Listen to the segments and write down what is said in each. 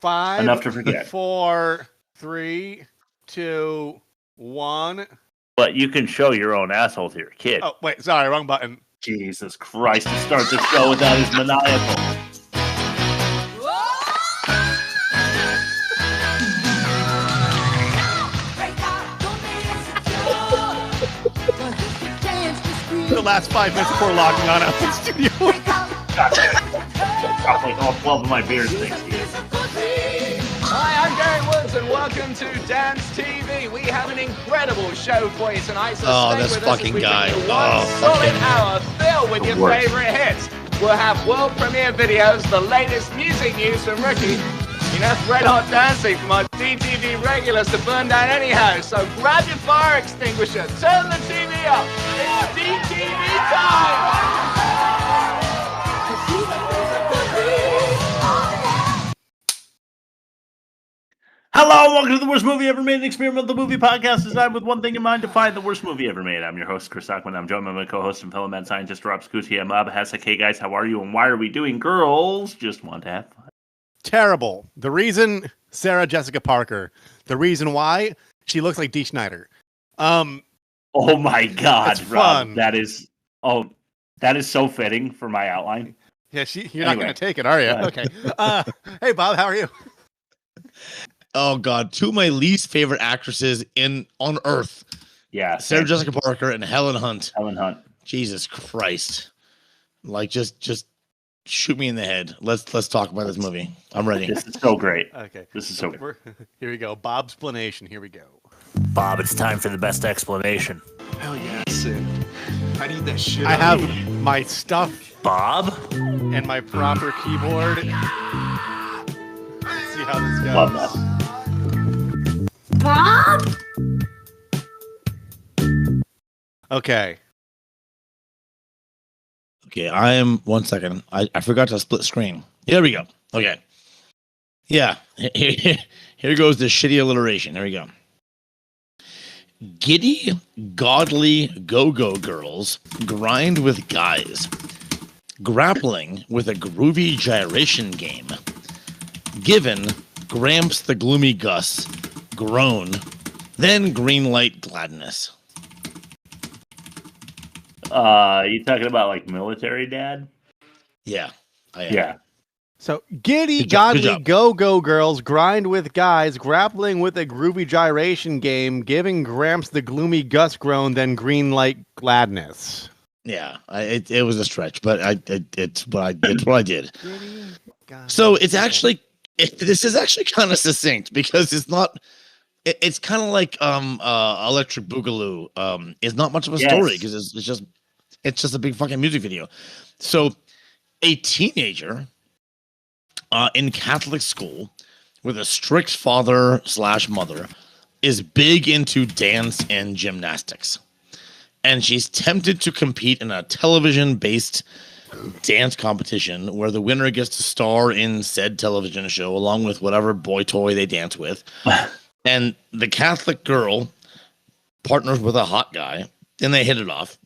5, Enough to forget. 4, 3, 2, 1. But you can show your own asshole to your kid. Oh, wait, sorry, wrong button. Jesus Christ, to start the show with that is maniacal. The last 5 minutes before logging on out of the studio. God damn it. Drop like all 12 of my beers, thanks to you. Hi, I'm Gary Woods, and welcome to Dance TV. We have an incredible show for you tonight. So stay this with us fucking as we guy. bring you one solid hour filled with your favorite hits. We'll have world premiere videos, the latest music news from Rookie, enough red hot dancing from our DTV regulars to burn down any house. So grab your fire extinguisher, turn the TV up. It's DTV time. Hello, welcome to the worst movie ever made, an experimental movie podcast designed with one thing in mind: to find the worst movie ever made. I'm your host, Chris Stockman. I'm joined by my co-host and fellow mad scientist, Rob Scuti. I'm Hasek. Hey guys, how are you? And why are we doing girls just want to have fun? Terrible. The reason Sarah Jessica Parker. The reason why she looks like Dee Schneider. Oh my God, It's Rob, fun. that is so fitting for my outline. Yeah, you're not going to take it, are you? Okay. Hey, Bob, how are you? Oh God, two of my least favorite actresses on Earth. Yeah, Sarah Jessica Parker and Helen Hunt. Helen Hunt. Jesus Christ! Like, just shoot me in the head. Let's talk about this movie. I'm ready. This is so great. Okay. This is so good. Here we go. Bob's explanation. Here we go. Bob, it's time for the best explanation. Hell yeah, Sid. I need that shit. I have my stuff Bob? and my proper keyboard. Let's see how this goes. Love that. Bob? Okay. Okay, I am. 1 second. I forgot to split screen. Here we go. Okay. Yeah. Here goes the shitty alliteration. Here we go. Giddy, godly go-go girls grind with guys. Grappling with a groovy gyration game. Given gramps the gloomy Gus. Groan. Then green light gladness. You talking about like military dad? Yeah. I am. Yeah. So, giddy, Good job, good godly job. go-go girls grind with guys, grappling with a groovy gyration game, giving gramps the gloomy Gus groan, then green light gladness. Yeah, it was a stretch, but it's what I did. So it's actually this is actually kind of succinct because it's not. It's kind of like Electric Boogaloo. It's not much of a story because it's just a big fucking music video. So a teenager in Catholic school with a strict father/mother is big into dance and gymnastics. And she's tempted to compete in a television-based dance competition where the winner gets to star in said television show along with whatever boy toy they dance with. And the Catholic girl partners with a hot guy, and they hit it off.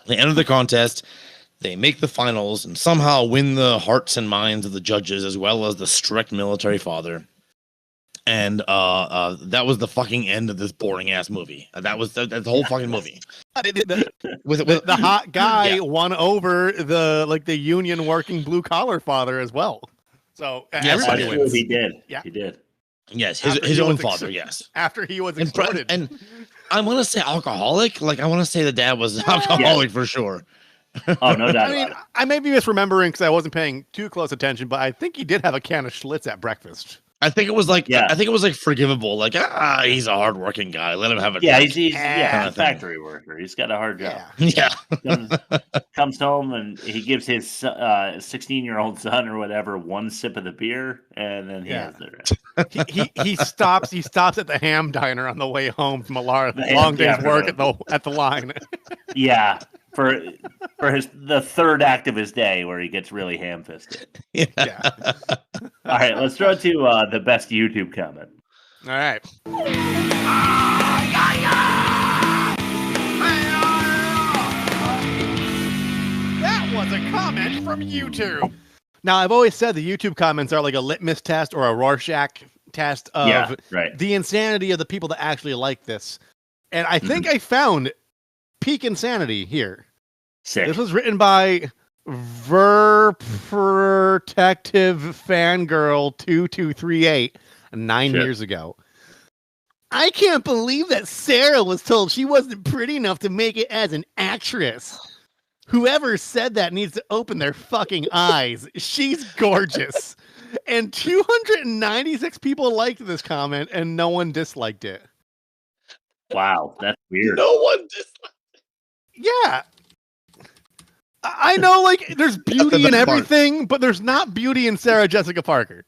They enter the contest, they make the finals, and somehow win the hearts and minds of the judges as well as the strict military father. And that was the fucking end of this boring ass movie. That was the whole fucking movie. The hot guy won over the union working blue collar father as well. So everybody Actually, wins. he did. Yeah. He did. Yes, After his he own was father. Yes, After he was and exploded. and I want to say alcoholic. Like I want to say the dad was alcoholic for sure. Oh, no doubt I mean, about it. I may be misremembering because I wasn't paying too close attention, but I think he did have a can of Schlitz at breakfast. I think it was like Yeah. I think it was like forgivable. Like he's a hardworking guy. Let him have a Yeah, drink. he's Kinda a thing. factory worker. He's got a hard job. Yeah. Yeah. Comes home and he gives his 16-year-old son or whatever one sip of the beer, and then he has the rest. He stops at the ham diner on the way home from a long ham- day's yeah, for work the- at the line. Yeah, for the third act of his day where he gets really ham-fisted. Yeah. All right, let's throw it to the best YouTube comment. All right. That was a comment from YouTube. Now, I've always said the YouTube comments are like a litmus test or a Rorschach test of the insanity of the people that actually like this. And I think I found peak insanity here. Sick. This was written by Protective Fangirl 2238 9 years ago. I can't believe that Sarah was told she wasn't pretty enough to make it as an actress. Whoever said that needs to open their fucking eyes. She's gorgeous. And 296 people liked this comment and no one disliked it. Wow, that's weird. No one disliked it. Yeah. I know, like, there's beauty in everything, but there's not beauty in Sarah Jessica Parker.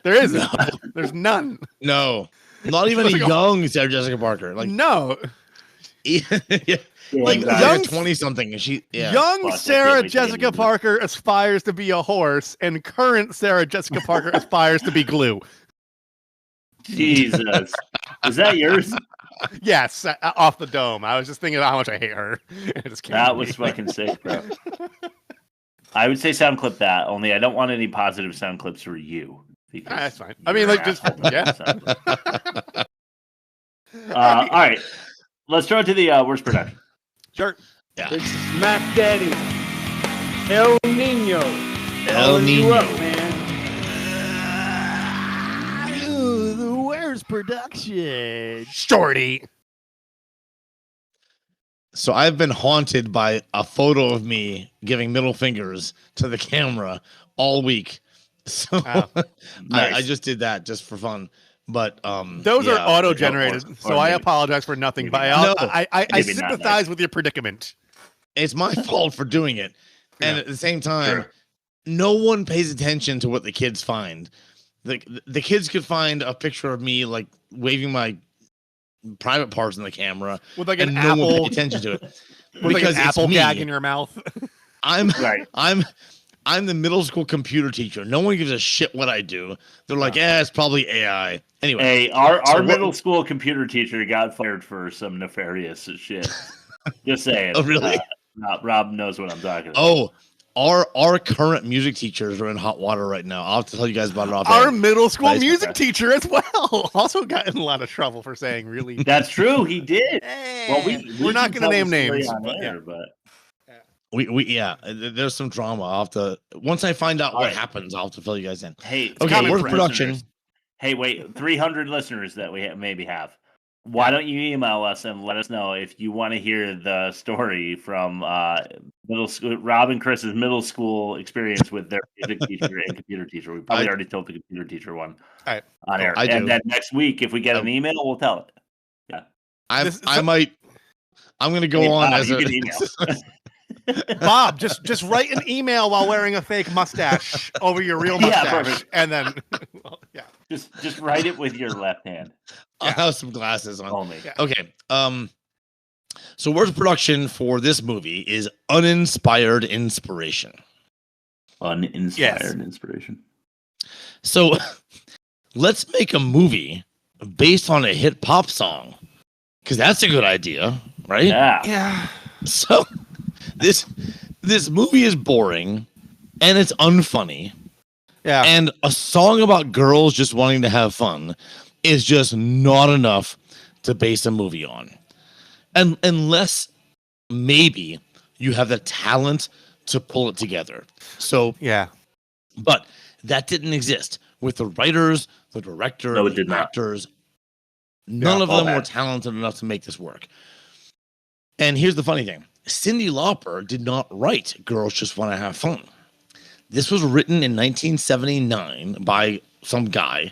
There isn't. No. There's none. No. Not even a young Sarah Jessica Parker. Like no. Like young 20-something. Young Sarah Jessica Parker aspires to be a horse, and current Sarah Jessica Parker aspires to be glue. Jesus. Is that yours? Yes, off the dome. I was just thinking about how much I hate her. That was fucking sick, bro. I would say sound clip that, only I don't want any positive sound clips for you. That's fine. I mean, like, just, yeah. All right. Let's throw it to the worst production. Sure. Yeah. It's Smack Daddy. El Nino. El Nino. Up, man. The worst production. Shorty. So I've been haunted by a photo of me giving middle fingers to the camera all week. So nice. I just did that just for fun. But those are auto-generated, so I apologize for nothing. But I sympathize with your predicament. It's my fault for doing it, and at the same time, no one pays attention to what the kids find. The kids could find a picture of me like waving my private parts in the camera with like and an no apple, one pay attention to it with because like an apple gag in your mouth. I'm the middle school computer teacher. No one gives a shit what I do. They're like, it's probably AI. Anyway, hey, our middle school computer teacher got fired for some nefarious shit. Just saying. Oh, really? Rob knows what I'm talking about. Oh, our current music teachers are in hot water right now. I'll have to tell you guys about it off Our middle school music teacher as well also got in a lot of trouble for saying really. That's true. He did. Well, we're not going to name names. There's some drama. I'll have to, once I find out what happens, I'll have to fill you guys in. Hey, okay, where's production? Listeners. Hey, wait, 300 listeners that we maybe have. Why don't you email us and let us know if you want to hear the story from middle school, Rob and Chris's middle school experience with their music teacher and computer teacher. We probably already told the computer teacher one on air. And then next week, if we get an email, we'll tell it. Yeah, I'm going to go on as an email. Bob, just write an email while wearing a fake mustache over your real mustache, and then just write it with your left hand. I'll have some glasses on. Only. Yeah. Okay. So worst production for this movie is uninspired inspiration. Uninspired inspiration. So let's make a movie based on a hit pop song, because that's a good idea, right? Yeah. So this movie is boring and it's unfunny. Yeah. And a song about girls just wanting to have fun is just not enough to base a movie on. And unless maybe you have the talent to pull it together. So yeah. But that didn't exist with the writers, the director, the actors. None of them were talented enough to make this work. And here's the funny thing. Cyndi Lauper did not write Girls Just Want to Have Fun. This was written in 1979 by some guy,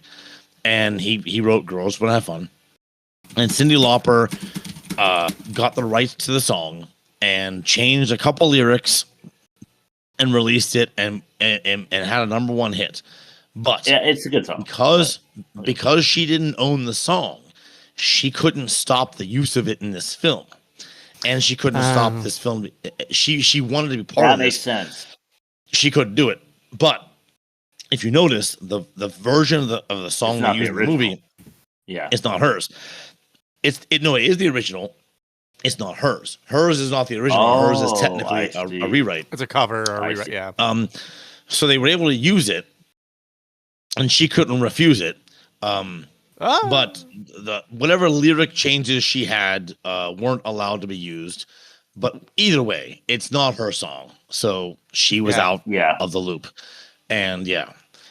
and he wrote Girls Want to Have Fun. And Cyndi Lauper got the rights to the song and changed a couple lyrics and released it and had a #1 hit. But yeah, it's a good song. Because she didn't own the song, she couldn't stop the use of it in this film. And she couldn't stop this film. She wanted to be part of this. That makes sense. She couldn't do it. But if you notice, the version of the song they used in the movie, it's not hers. It is the original. It's not hers. Hers is not the original. Hers is technically a rewrite. It's a cover or a rewrite. Yeah. So they were able to use it, and she couldn't refuse it. But whatever lyric changes she had weren't allowed to be used. But either way, it's not her song, so she was out of the loop. And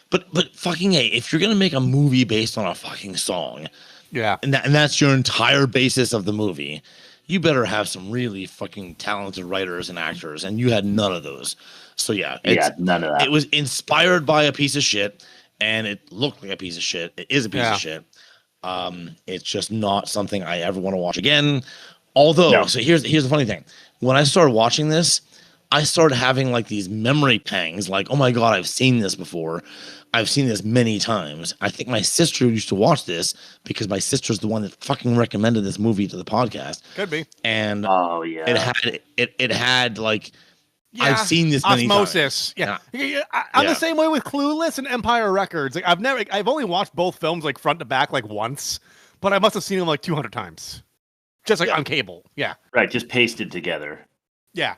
but fucking if you're gonna make a movie based on a fucking song, and that's your entire basis of the movie, you better have some really fucking talented writers and actors, and you had none of those. So none of that. It was inspired by a piece of shit, and it looked like a piece of shit. It is a piece of shit. It's just not something I ever want to watch again. Although, so here's the funny thing. When I started watching this, I started having like these memory pangs, like, oh my God, I've seen this before. I've seen this many times. I think my sister used to watch this because my sister's the one that fucking recommended this movie to the podcast. Could be. And it had like, I've seen this many osmosis. times. I'm the same way with Clueless and Empire Records. Like I've only watched both films like front to back like once, but I must have seen them like 200 times. Just like on cable. Yeah. Right. Just pasted together. Yeah.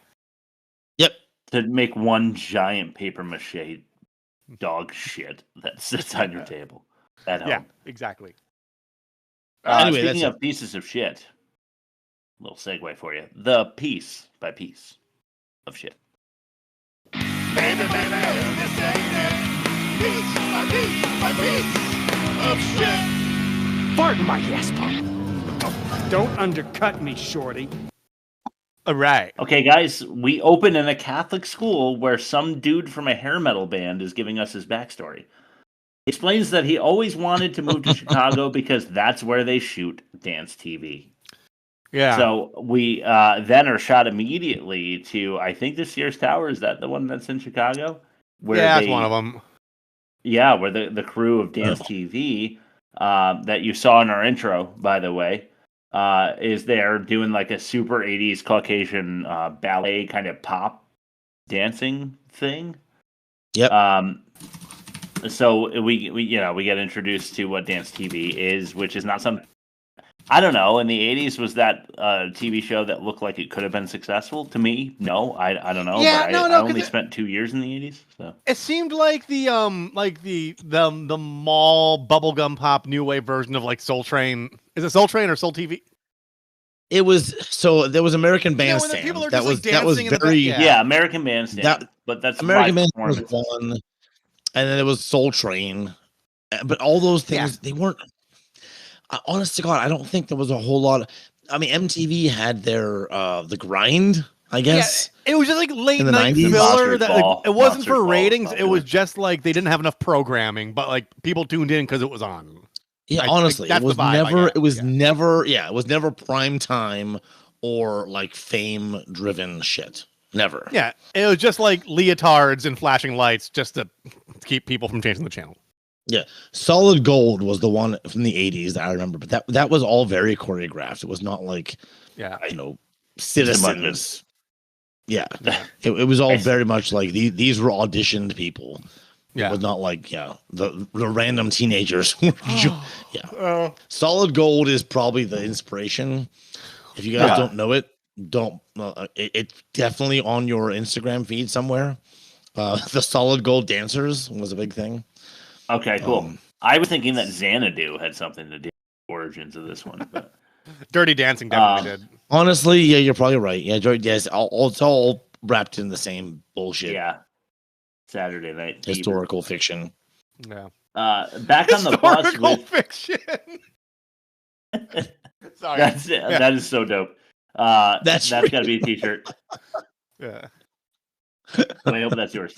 Yep. To make one giant paper mache dog shit that sits on your table at home. Yeah, exactly. Anyway, speaking of pieces of shit, little segue for you. The piece by piece of shit. Baby, this ain't it. Piece by piece of shit. Pardon my yes pump. Don't undercut me, shorty. All right. Okay, guys, we open in a Catholic school where some dude from a hair metal band is giving us his backstory. He explains that he always wanted to move to Chicago because that's where they shoot dance TV. Yeah. So we then are shot immediately to, I think, the Sears Tower. Is that the one that's in Chicago? Where that's one of them. Yeah, where the crew of Dance TV that you saw in our intro, by the way, is there doing like a super 80s Caucasian ballet kind of pop dancing thing. Yep. So we get introduced to what Dance TV is, which is not some, I don't know, in the 80s, was that a TV show that looked like it could have been successful? To me, no, I don't know. Yeah, but I only spent 2 years in the 80s. So it seemed like the mall bubblegum pop new wave version of like Soul Train. Is it Soul Train or Soul TV? It was, so there was American Bandstand. That was very American Bandstand. But that's American Bandstand was one, and then it was Soul Train. But all those things, they weren't. Honest to God, I don't think there was a whole lot. I mean, MTV had their the grind, I guess. Yeah, it was just like late night filler. That like, it wasn't for ratings. It was just like they didn't have enough programming, but like people tuned in because it was on. Yeah, honestly, it was never. It was never. Yeah, it was never prime time or like fame driven shit. Never. Yeah, it was just like leotards and flashing lights just to keep people from changing the channel. Yeah, Solid Gold was the one from the 80s that I remember, but that was all very choreographed. It was not like, Citizens. Yeah, it was all very much like these were auditioned people. Yeah, it was not like the random teenagers. Solid Gold is probably the inspiration. If you guys don't know it, it's definitely on your Instagram feed somewhere. The Solid Gold dancers was a big thing. Okay, cool. I was thinking that Xanadu had something to do with the origins of this one, but Dirty Dancing definitely did. Honestly, yeah, you're probably right. Yeah, it's all wrapped in the same bullshit. Yeah, Saturday Night historical fiction. Yeah. Back on the bus with fiction. Sorry, that is so dope. That's got to be a T-shirt. Yeah. I hope that's yours.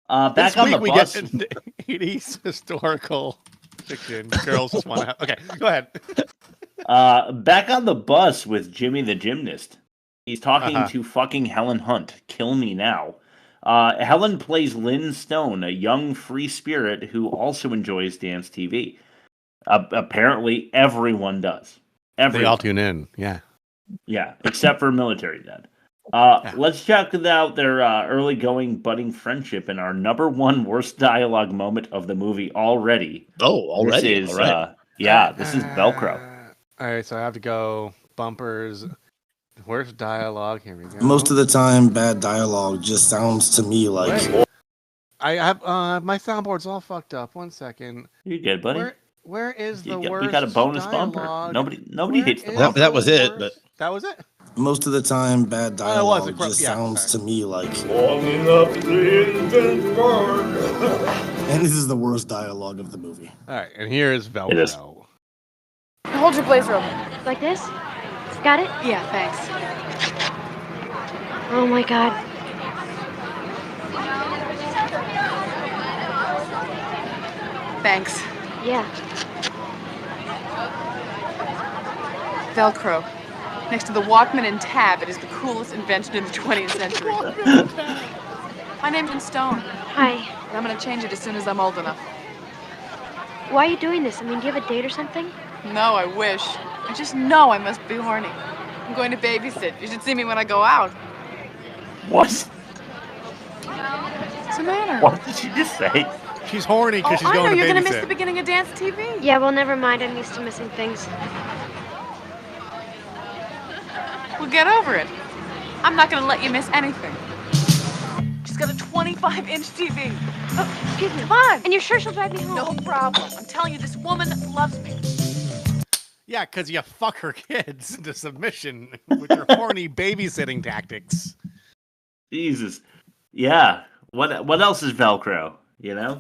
Back on the bus. We get into 80s historical fiction. Girls just want to. Okay, go ahead. Back on the bus with Jimmy the Gymnast. He's talking to fucking Helen Hunt. Kill me now. Helen plays Lynn Stone, a young free spirit who also enjoys dance TV. Apparently, everyone does. They all tune in. Yeah. Yeah, except for military dad. Let's check out their early going budding friendship and our number one worst dialogue moment of the movie already. Oh, already? This is, this is Velcro. All right, so I have to go bumpers. Worst dialogue. Here we go. Most of the time, bad dialogue just sounds to me like I have my soundboard's all fucked up. 1 second. You good, buddy? Where is the worst? We got a bonus dialogue? bumper. Nobody hates the That, bumper. that was it. But That was it. Most of the time, bad Oh, it was. dialogue just sounds to me like. Falling up the burn. And this is the worst dialogue of the movie. All right, and here is Velcro. It is. Hold your blazer open. Like this? Got it? Yeah, thanks. Oh my god. Thanks. Yeah. Velcro. Next to the Walkman and Tab, it is the coolest invention in the 20th century. My name's Stone. Hi. And I'm gonna change it as soon as I'm old enough. Why are you doing this? I mean, do you have a date or something? No, I wish. I just know I must be horny. I'm going to babysit. You should see me when I go out. What? What's the matter? What did she just say? She's horny because she's I know going to you're babysit. gonna miss the beginning of Dance TV. Yeah, well, never mind. I'm used to missing things. Well, get over it. I'm not gonna let you miss anything. She's got a 25-inch TV. Oh, excuse me. Come on. And you're sure she'll drive me home? No problem. I'm telling you, this woman loves me. Yeah, because you fuck her kids into submission with your horny babysitting tactics. Jesus. Yeah. What else is Velcro? You know?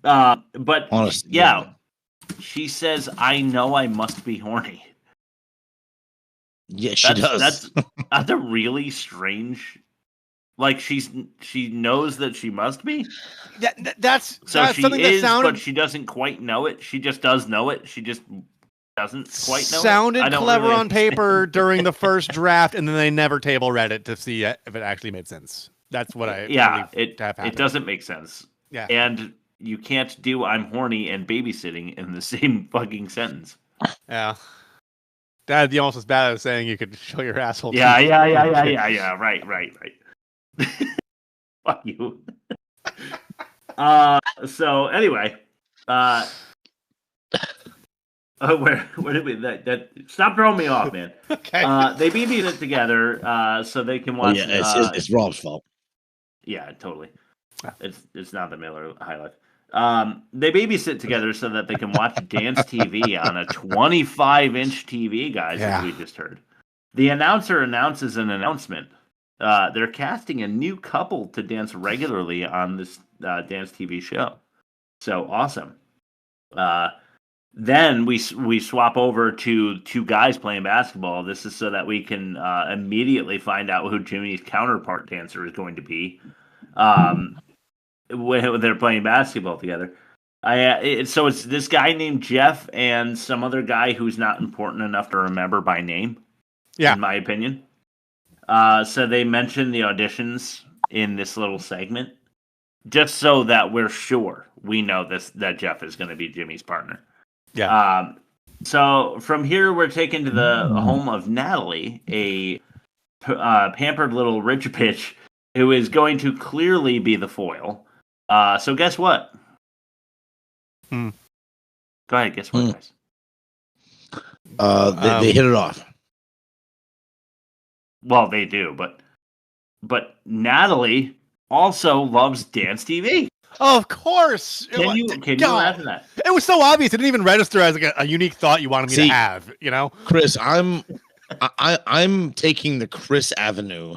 But honestly, yeah. She says, I know I must be horny. Yeah, she does. That's a really strange. Like she knows that she must be. That's she something is, that sounded, but she doesn't quite know it. She just does know it. She just doesn't quite know sounded it. clever on paper during the first draft, and then they never table read it to see if it actually made sense. That's what I it doesn't make sense. Yeah, and you can't do I'm horny and babysitting in the same fucking sentence. Yeah. That'd be almost as bad as saying you could show your asshole. Yeah. Right. Fuck you. So anyway, where did we that stop throwing me off, man? Okay. They babysit together so they can watch. It's Rob's fault. Yeah, totally. It's not the Miller highlight. They babysit together so that they can watch dance TV on a 25-inch TV, guys, as we just heard. The announcer announces an announcement. They're casting a new couple to dance regularly on this dance TV show. So awesome. Then we swap over to two guys playing basketball. This is so that we can immediately find out who Jimmy's counterpart dancer is going to be. When they're playing basketball together. So it's this guy named Jeff and some other guy who's not important enough to remember by name, in my opinion. So they mention the auditions in this little segment, just so that we're sure we know that Jeff is going to be Jimmy's partner. Yeah. So from here, we're taken to the home of Natalie, a pampered little rich bitch who is going to clearly be the foil. So guess what? Go ahead, guess what, guys? They hit it off. Well, they do, but Natalie also loves dance TV. Of course. Can you imagine that? It was so obvious. It didn't even register as like a unique thought you wanted me to have. You know, Chris, I'm taking the Chris avenue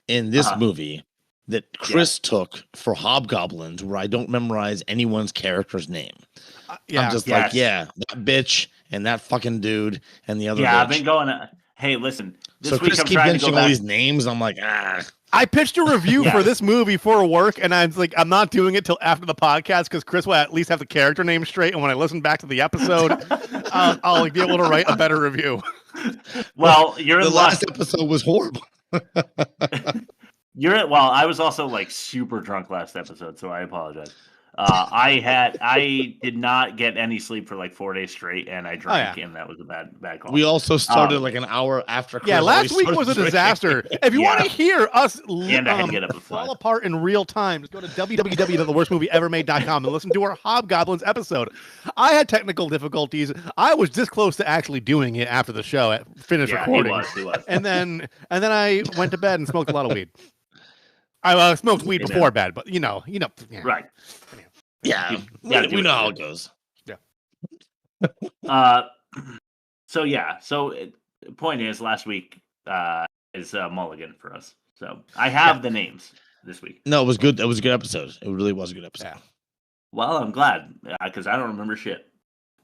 in this movie that Chris took for Hobgoblins, where I don't memorize anyone's character's name. I'm just like, that bitch and that fucking dude and the other bitch. I've been going, hey, listen. This week Chris I'm keep trying to mentioning go all back. these names. I'm like, I pitched a review for this movie for work, and I was like, I'm not doing it till after the podcast because Chris will at least have the character name straight. And when I listen back to the episode, I'll be able to write a better review. Well, the last episode was horrible. I was also like super drunk last episode, so I apologize. I did not get any sleep for like 4 days straight, and I drank, and that was a bad call. We also started like an hour after. Yeah, last week was a disaster. If you want to hear us fall apart in real time, just go to www.theworstmovieevermade.com and listen to our Hobgoblins episode. I had technical difficulties. I was this close to actually doing it after the show finished recording. He was. And then I went to bed and smoked a lot of weed. I smoked weed before bed, but you know. Yeah. Right. Yeah, we know how it goes. Yeah. So point is, last week is Mulligan for us. So I have the names this week. No, it was good. It was a good episode. It really was a good episode. Yeah. Well, I'm glad because I don't remember shit.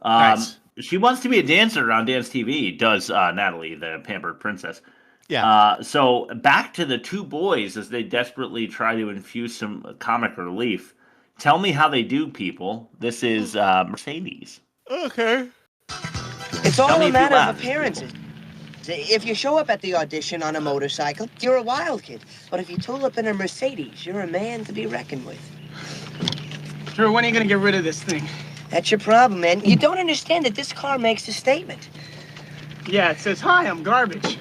Nice. She wants to be a dancer on Dance TV. Does Natalie, the pampered princess? Yeah. So back to the two boys as they desperately try to infuse some comic relief. Tell me how they do, people. This is Mercedes. Okay. It's all a matter of appearances. If you show up at the audition on a motorcycle, you're a wild kid. But if you tool up in a Mercedes, you're a man to be reckoned with. Drew, when are you going to get rid of this thing? That's your problem, man. You don't understand that this car makes a statement. Yeah, it says, hi, I'm garbage.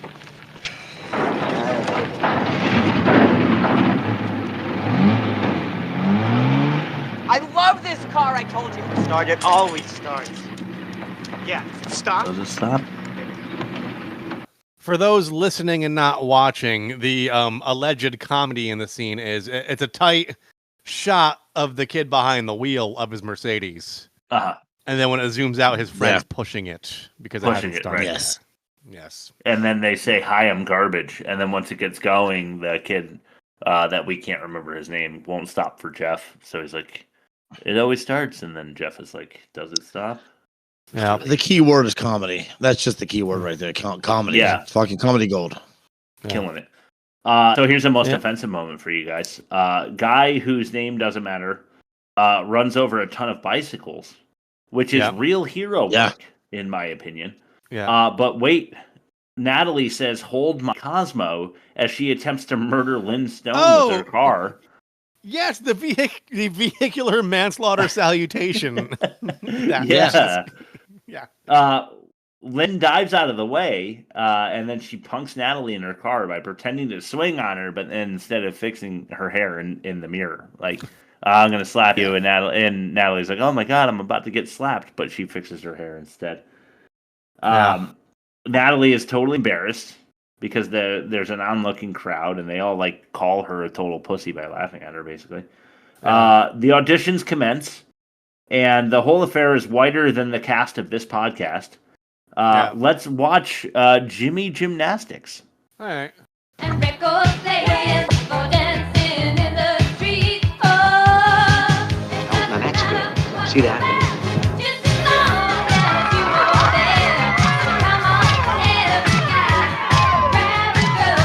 I love this car, I told you. Start, it always starts. Yeah, stop. Does it stop? For those listening and not watching, the alleged comedy in the scene is it's a tight shot of the kid behind the wheel of his Mercedes. Uh-huh. And then when it zooms out, his friend's pushing it because it hasn't started. Right. Yes. Yes. And then they say, hi, I'm garbage. And then once it gets going, the kid that we can't remember his name won't stop for Jeff. So he's like, it always starts. And then Jeff is like, does it stop? Yeah. The key word is comedy. That's just the key word right there. Comedy. Yeah. Fucking comedy gold. Killing it. So here's the most offensive moment for you guys. Guy whose name doesn't matter runs over a ton of bicycles, which is real hero work, in my opinion. Yeah. But wait, Natalie says, hold my Cosmo as she attempts to murder Lynn Stone with her car. Yes, the vehicular manslaughter salutation. Yeah. Yeah. Lynn dives out of the way, and then she punks Natalie in her car by pretending to swing on her, but then instead of fixing her hair in the mirror, like, I'm going to slap you. And Natalie's like, oh my God, I'm about to get slapped, but she fixes her hair instead. Natalie is totally embarrassed because there's an onlooking crowd, and they all like call her a total pussy by laughing at her, basically. The auditions commence, and the whole affair is whiter than the cast of this podcast. Let's watch Jimmy Gymnastics. All right. And record players go dancing in the street. Oh, now that's good. See that? just as long as you are there. Come on, every guy, grab a girl.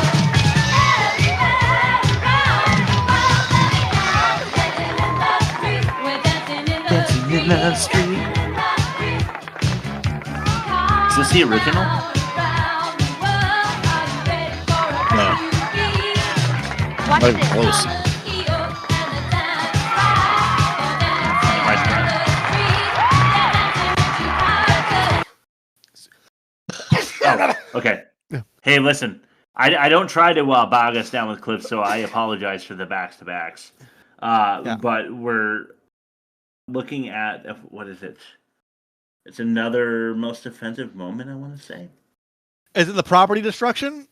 Everybody, dancing in the street. Is this the original? No. Watch Not even this. close. Oh, okay. Hey, listen. I don't try to bog us down with clips, so I apologize for the backs-to-backs. But we're looking at, what is it? It's another most offensive moment, I want to say. Is it the property destruction?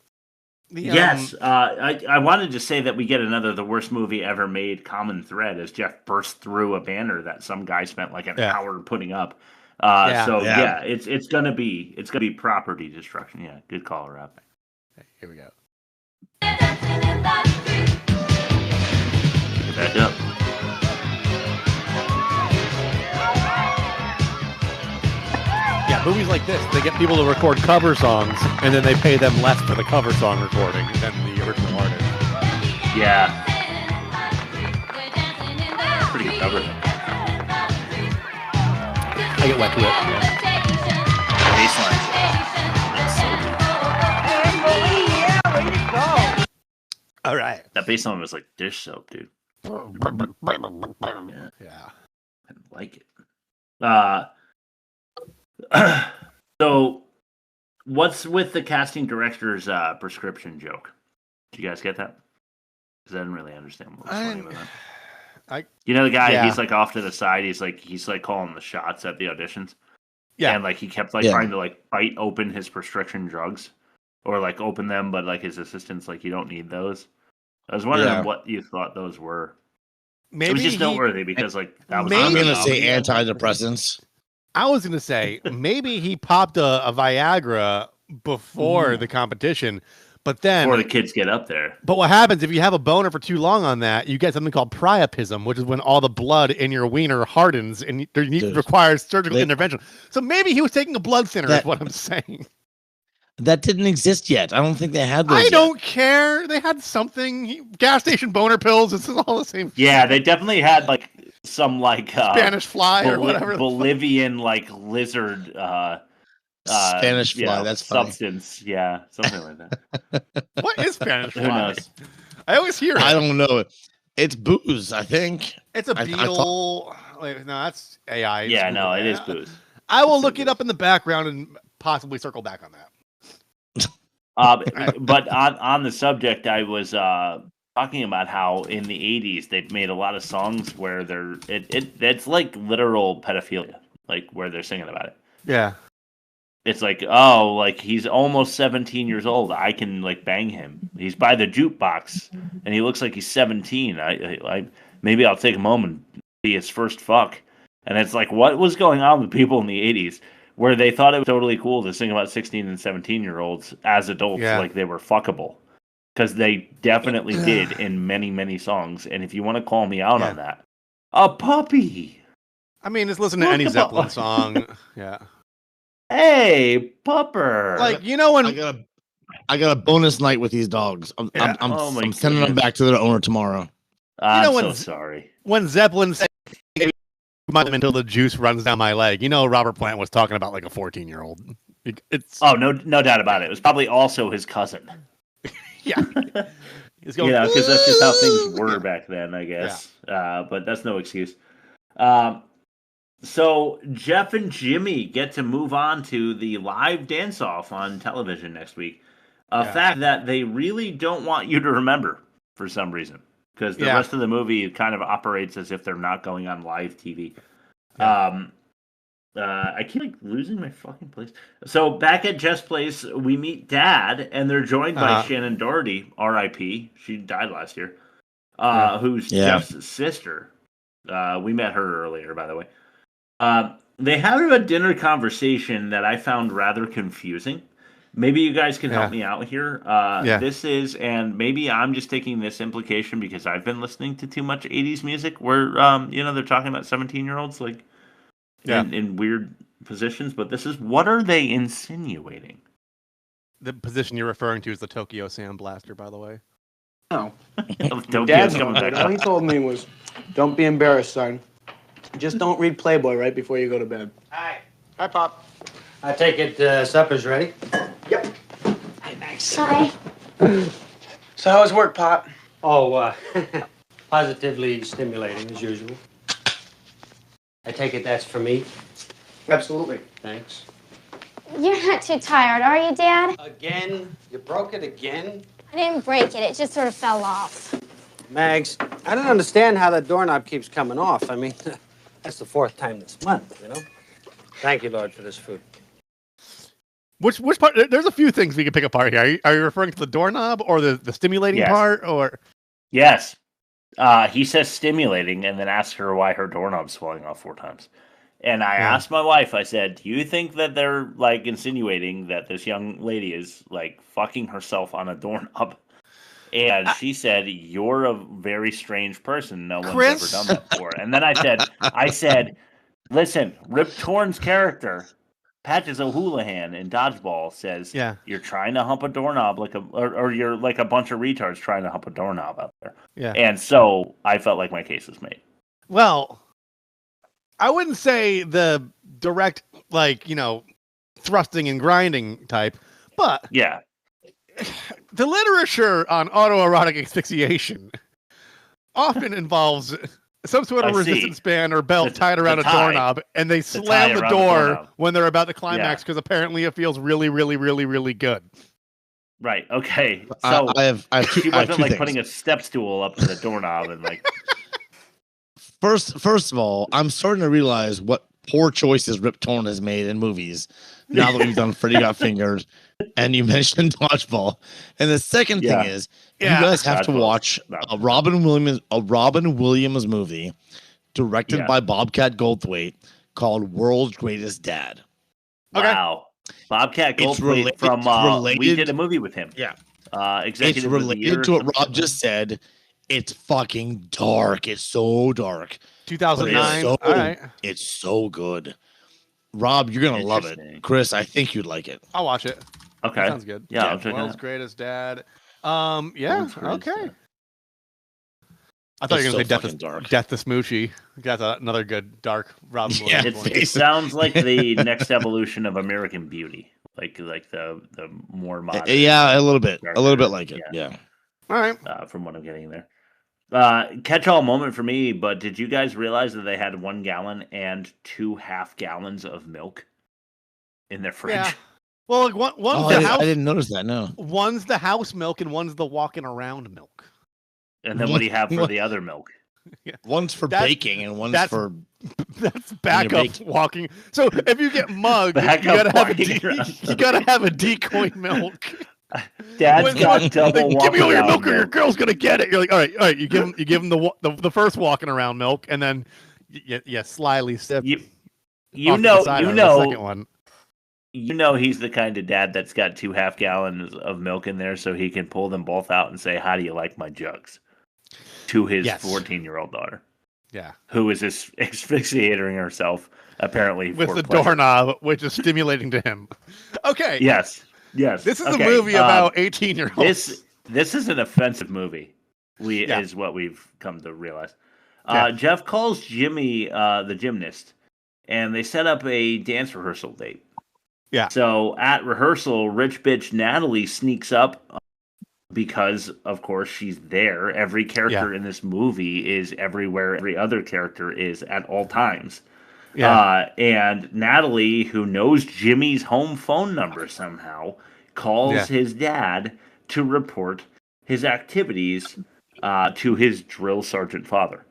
Yes. I wanted to say that we get another the worst movie ever made common thread as Jeff bursts through a banner that some guy spent like an hour putting up. It's gonna be property destruction. Yeah, good call, Rob. Okay, here we go. Back up. Yeah, movies like this, they get people to record cover songs, and then they pay them less for the cover song recording than the original artist. Yeah. Pretty good cover. I get wet to it. Baseline. Way to go. All right. That baseline was like dish soap, dude. Yeah. I like it. So, what's with the casting director's prescription joke? Did you guys get that? Because I didn't really understand what was funny about that. You know the guy? He's like off to the side. He's like calling the shots at the auditions. Yeah, and like he kept like trying to like bite open his prescription drugs, or like open them, but like his assistant's like, you don't need those. I was wondering what you thought those were. Maybe it was just noteworthy because that was. I'm gonna say antidepressants. I was gonna say maybe he popped a Viagra before the competition, but then before the kids get up there. But what happens if you have a boner for too long on that? You get something called priapism, which is when all the blood in your wiener hardens and requires surgical intervention. So maybe he was taking a blood thinner. Is what I'm saying. That didn't exist yet. I don't think they had those. I don't care. They had something. Gas station boner pills. This is all the same. Yeah, they definitely had some Spanish fly or whatever. Bolivian lizard. Spanish fly. That's funny. Substance. Yeah, something like that. What is Spanish fly? Who knows? I always hear it. I don't know. It's booze. I think it's a beetle. No, that's AI. Yeah, no, it is booze. I will look it up in the background and possibly circle back on that. But on the subject, I was talking about how in the 80s they made a lot of songs where it's like literal pedophilia, like where they're singing about it. Yeah. It's like, he's almost 17 years old. I can bang him. He's by the jukebox and he looks like he's 17. I maybe I'll take him home and be his first fuck. And it's like, what was going on with people in the 80s? Where they thought it was totally cool to sing about 16 and 17-year-olds as adults like they were fuckable. Because they definitely did in many, many songs. And if you want to call me out on that, a puppy. I mean, just listen to any Zeppelin song. Yeah. Hey, pupper. When I got a bonus night with these dogs. I'm sending them back to their owner tomorrow. I'm so sorry. When Zeppelin said until the juice runs down my leg. Robert Plant was talking about a 14-year-old. It's no doubt about it. It was probably also his cousin. Yeah, because that's just how things were back then, I guess. Yeah. But that's no excuse. So Jeff and Jimmy get to move on to the live dance-off on television next week. A fact that they really don't want you to remember for some reason. Because the rest of the movie kind of operates as if they're not going on live TV. Yeah. I keep losing my fucking place. So back at Jeff's place, we meet Dad, and they're joined by Shannon Doherty, R.I.P. She died last year. Who's Jeff's sister. We met her earlier, by the way. They have a dinner conversation that I found rather confusing. Maybe you guys can help me out here. This is, and maybe I'm just taking this implication because I've been listening to too much 80s music where, they're talking about 17-year-olds in weird positions. But this is, what are they insinuating? The position you're referring to is the Tokyo Sand Blaster, by the way. No. Dad's coming back. All he told me was, don't be embarrassed, son. Just don't read Playboy right before you go to bed. Hi. Hi, Pop. I take it supper's ready? Yep. Hey, thanks. Hi. So how's work, Pop? Oh, positively stimulating, as usual. I take it that's for me? Absolutely. Thanks. You're not too tired, are you, Dad? Again? You broke it again? I didn't break it. It just sort of fell off. Mags, I don't understand how that doorknob keeps coming off. I mean, that's the 4th time this month, Thank you, Lord, for this food. Which part? There's a few things we can pick apart here. Are you referring to the doorknob or the stimulating part? Or yes, he says stimulating, and then asks her why her doorknob's falling off 4 times. And I asked my wife. I said, "Do you think that they're insinuating that this young lady is fucking herself on a doorknob?" And she said, "You're a very strange person. No one's ever done that before." And then I said, "Listen, Rip Torn's character." Patches O'Houlihan in Dodgeball says, "You're trying to hump a doorknob or you're like a bunch of retards trying to hump a doorknob out there." Yeah. And so I felt like my case was made. Well, I wouldn't say the direct, thrusting and grinding type, but the literature on autoerotic asphyxiation often involves some sort of resistance band or belt tied around a doorknob, and they slam the door when they're about to climax because apparently it feels really, really, really, really good. Right. Okay. So I have she wasn't things. putting a step stool up to the doorknob and First of all, I'm starting to realize what poor choices Rip Torn has made in movies. Now that we've done Freddy Got Fingered, and you mentioned dodgeball. And the second thing is, you guys have to watch a Robin Williams movie directed by Bobcat Goldthwait called World's Greatest Dad. Wow. Bobcat Goldthwait from we did a movie with him. Yeah. Executive it's of the related year to what Rob just said. It's fucking dark. It's so dark. 2009. All right. It's so good. Rob, you're gonna love it. Chris, I think you'd like it. I'll watch it. Okay. That sounds good. Yeah, I'll check it World's out. Greatest Dad. Yeah. Okay. I thought you were It's gonna so say dark. Death to Smoochie. That's another good dark Robin Williams one. It sounds like the next evolution of American Beauty, like the more modern. Yeah, a little bit like it. Yeah. All right. From what I'm getting there. Catch-all moment for me, but did you guys realize that they had 1 gallon and 2 half gallons of milk in their fridge? Yeah. Well, like one's Oh, the I house. didn't notice that. No. One's the house milk and one's the walking around milk. And then what do you have for the other milk? One's for baking and one's for that's backup walking. So if you get mugged, you Backup gotta have a decoy milk. Dad's got double give me all your walk-around milk or your milk. girl's gonna get it. You're like, all right. You give him the first walking around milk, and then you slyly sip. You off to the side of the second one. You know he's the kind of dad that's got 2 half gallons of milk in there, so he can pull them both out and say, "How do you like my jugs?" to his 14-year-old daughter. Yeah, who is asphyxiating herself apparently with for the pleasure. doorknob, which is stimulating to him. Okay. Yes. This is a movie about 18-year-olds. This is an offensive movie. Is what we've come to realize. Jeff calls Jimmy the gymnast, and they set up a dance rehearsal date. Yeah. So at rehearsal, rich bitch Natalie sneaks up because, of course, she's there. Every character in this movie is everywhere. Every other character is at all times. Yeah. And Natalie, who knows Jimmy's home phone number somehow, calls his dad to report his activities to his drill sergeant father.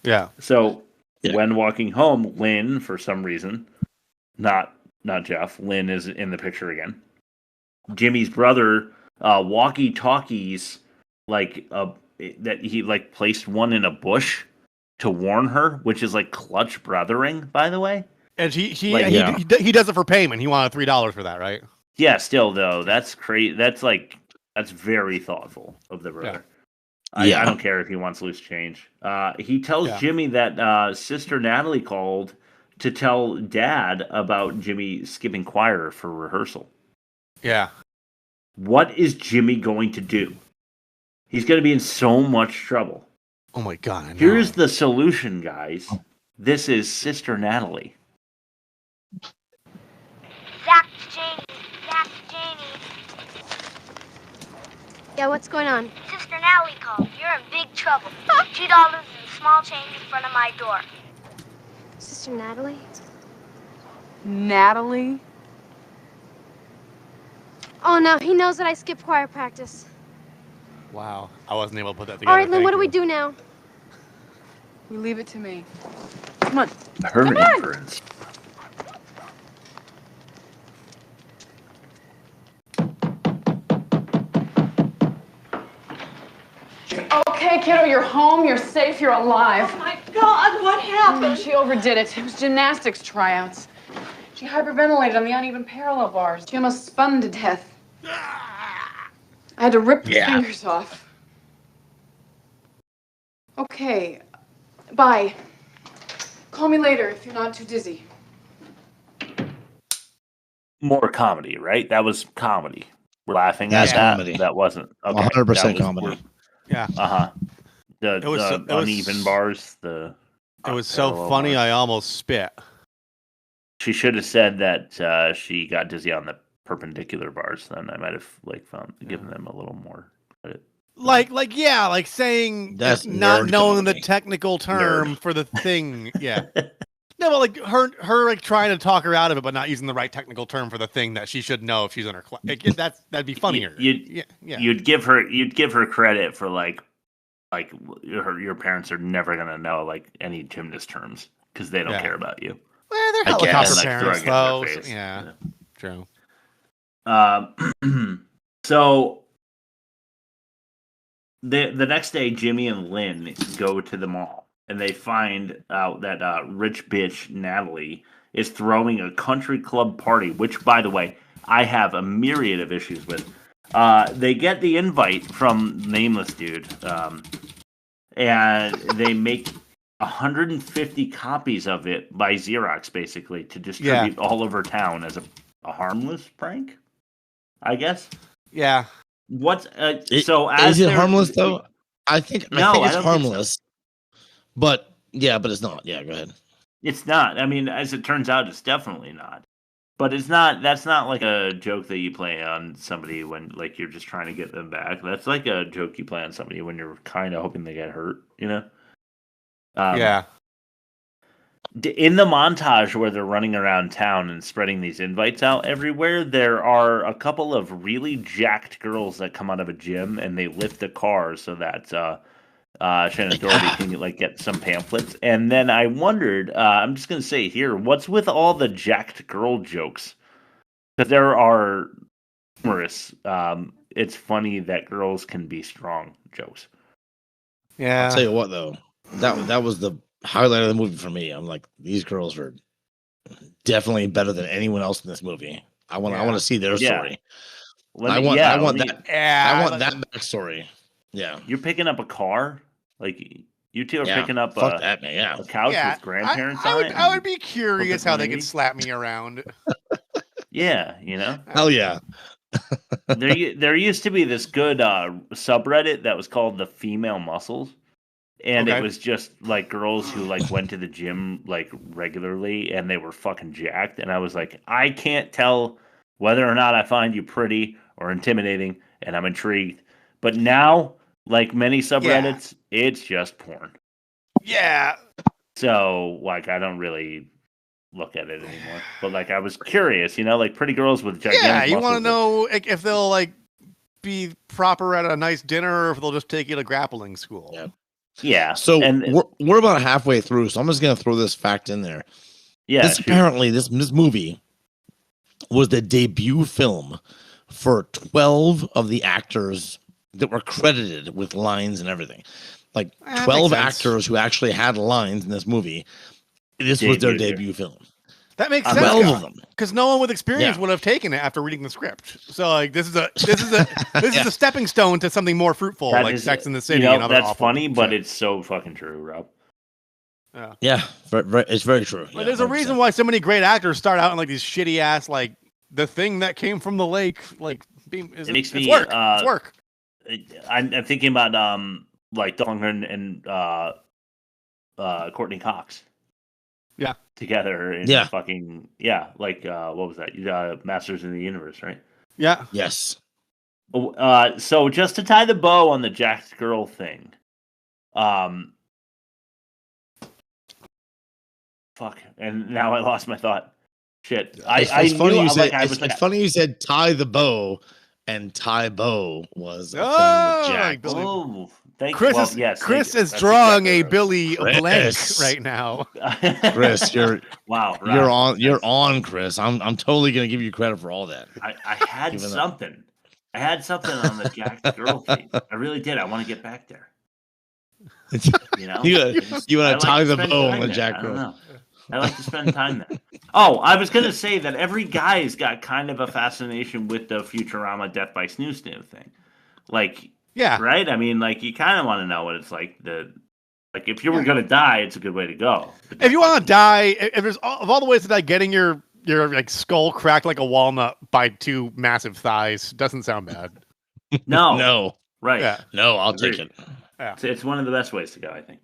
Yeah. So when walking home, Lynn, for some reason, not Jeff, Lynn is in the picture again. Jimmy's brother walkie-talkies that he placed one in a bush to warn her, which is like clutch brothering, by the way. And he does it for payment. He wanted $3 for that, right? Yeah, still though, that's crazy. That's very thoughtful of the brother. I don't care if he wants loose change. He tells Jimmy that Sister Natalie called to tell Dad about Jimmy skipping choir for rehearsal. Yeah. What is Jimmy going to do? He's going to be in so much trouble. Oh my God. I know. Here's the solution, guys. This is Sister Natalie. Zach, Janie. Yeah, what's going on? Sister Natalie called. You're in big trouble. $2 and small change in front of my door. Sister Natalie? Natalie? Oh no, he knows that I skipped choir practice. Wow. I wasn't able to put that together. All right, Lynn, what do we do now? You leave it to me. Come on. Her inference. Okay, kiddo, you're home, you're safe, you're alive. Oh my God, what happened? She overdid it. It was gymnastics tryouts. She hyperventilated on the uneven parallel bars. She almost spun to death. I had to rip the fingers off. Okay, bye. Call me later if you're not too dizzy. More comedy, right? That was comedy. We're laughing That's at that. comedy. That wasn't. Okay, 100% comedy. Yeah. The uneven bars. It was so funny. I almost spit. She should have said that she got dizzy on the perpendicular bars. Then I might have given them a little more credit. Like saying That's not nerd knowing comedy. the technical term for the thing. Yeah. No, but like her like trying to talk her out of it, but not using the right technical term for the thing that she should know if she's in her class. That'd be funnier. You'd give her credit for like your parents are never gonna know like any gymnast terms because they don't care about you. Well, they're I helicopter guess. parents, Throwing it in though. their So, face. yeah, true. So the next day, Jimmy and Lynn go to the mall, and they find out that rich bitch Natalie is throwing a country club party, which, by the way, I have a myriad of issues with. They get the invite from Nameless Dude, and they make 150 copies of it by Xerox, basically, to distribute all over town as a harmless prank, I guess. Yeah. What's Is it harmless though? I think it's harmless, but it's not. Yeah, go ahead. It's not. I mean, as it turns out, it's definitely not. But it's not. That's not like a joke that you play on somebody when like you're just trying to get them back. That's like a joke you play on somebody when you're kind of hoping they get hurt. You know. Yeah. In the montage where they're running around town and spreading these invites out everywhere, there are a couple of really jacked girls that come out of a gym and they lift a car so that Shannon Doherty can like get some pamphlets. And then I wondered, I'm just gonna say here, what's with all the jacked girl jokes? Because there are numerous. It's funny that girls can be strong jokes. Yeah. I'll tell you what though, that was the highlight of the movie for me. I'm like, these girls are definitely better than anyone else in this movie. I want to see their story. I want that backstory. Yeah, you're picking up a car, like you two are picking up a couch with grandparents on it. I would be curious how they could slap me around. Yeah, you know. Hell yeah. There used to be this good subreddit that was called the Female Muscles. And it was just like girls who like went to the gym like regularly and they were fucking jacked. And I was like, I can't tell whether or not I find you pretty or intimidating, and I'm intrigued. But now, like many subreddits, it's just porn. Yeah. So like I don't really look at it anymore. But like I was curious, you know, like pretty girls with gigantic muscles. Yeah, you want to know if they'll like be proper at a nice dinner or if they'll just take you to grappling school. Yeah. Yeah. So we're about halfway through, so I'm just gonna throw this fact in there. Yeah. Apparently this movie was the debut film for 12 of the actors that were credited with lines and everything. Like 12 actors who actually had lines in this movie. This was their debut film. That makes sense. 12 of them. Because no one with experience would have taken it after reading the script. So like this is a stepping stone to something more fruitful, like Sex in the City. And other that's funny, but it's so fucking true, Rob. Yeah, it's very true. But there's a reason why so many great actors start out in like these shitty ass like the thing that came from the lake. Like it makes me work. It's work. I'm thinking about like Dongren and Courtney Cox. Yeah. Together in fucking like what was that? Masters in the Universe, right? Yeah. Yes. So just to tie the bow on the jacked girl thing, fuck, and now I lost my thought. Shit. It's funny you said tie the bow, and tie bow was a thing with Jack. Oh, Chris is drawing a Billy blank right now. Chris, you're wow. You're on, Chris. I'm totally gonna give you credit for all that. I had something. I had something on the jacked girl thing. I really did. I want to get back there. You know, you want to tie the bow on the jacked girl. I like to spend time there. Oh, I was gonna say that every guy's got kind of a fascination with the Futurama Death by Snoo Snoo thing, like. Yeah. Right? I mean, like, you kind of want to know what it's like. Like, if you were going to die, it's a good way to go. If you want to die, if there's of all the ways to die, getting your like skull cracked like a walnut by two massive thighs doesn't sound bad. No. Right. Yeah. No, I'll take it. Yeah. It's one of the best ways to go, I think.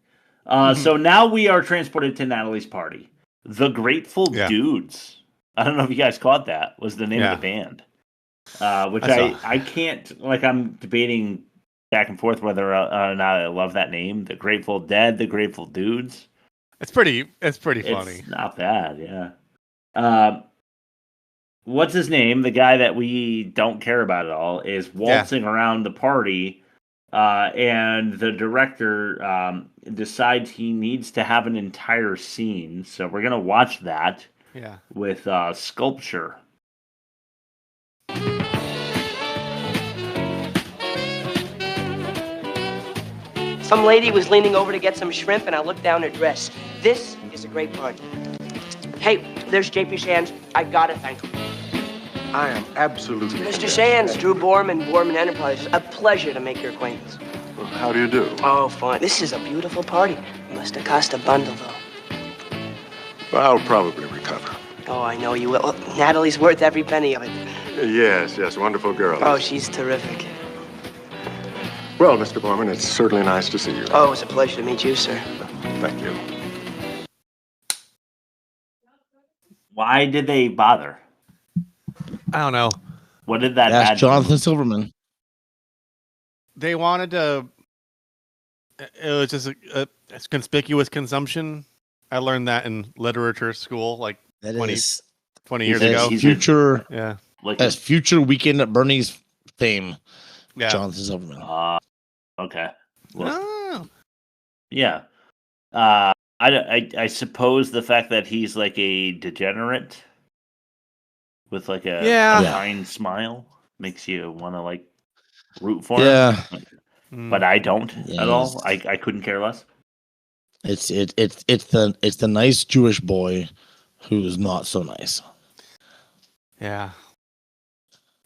So now we are transported to Natalie's party. The Grateful Dudes. I don't know if you guys caught that. Was the name of the band. Which I can't, like, I'm debating back and forth whether or not I love that name. The Grateful Dead, the Grateful Dudes. It's pretty funny. It's not bad, yeah. What's his name? The guy that we don't care about at all is waltzing around the party, and the director decides he needs to have an entire scene. So we're gonna watch that. Yeah. With sculpture. Some lady was leaning over to get some shrimp, and I looked down her dress. This is a great party. Hey, there's J.P. Sands. I gotta thank him. I am absolutely. Mr. Sands, Drew Borman, Borman Enterprises. A pleasure to make your acquaintance. Well, how do you do? Oh, fine. This is a beautiful party. Must have cost a bundle, though. Well, I'll probably recover. Oh, I know you will. Well, Natalie's worth every penny of it. Yes, wonderful girl. Oh, she's terrific. Well, Mr. Borman, it's certainly nice to see you. Oh, it was a pleasure to meet you, sir. Thank you. Why did they bother? I don't know. What did that That's add? Jonathan Silverman. They wanted to. It was just a conspicuous consumption. I learned that in literature school, like That 20, is 20 years ago. Future, Yeah. That's future Weekend at Bernie's fame. Yeah. Jonathan Silverman. Okay. Well, Oh. yeah. I suppose the fact that he's like a degenerate with like a kind smile makes you want to like root for him. But I don't at all. I couldn't care less. It's the nice Jewish boy who's not so nice. Yeah.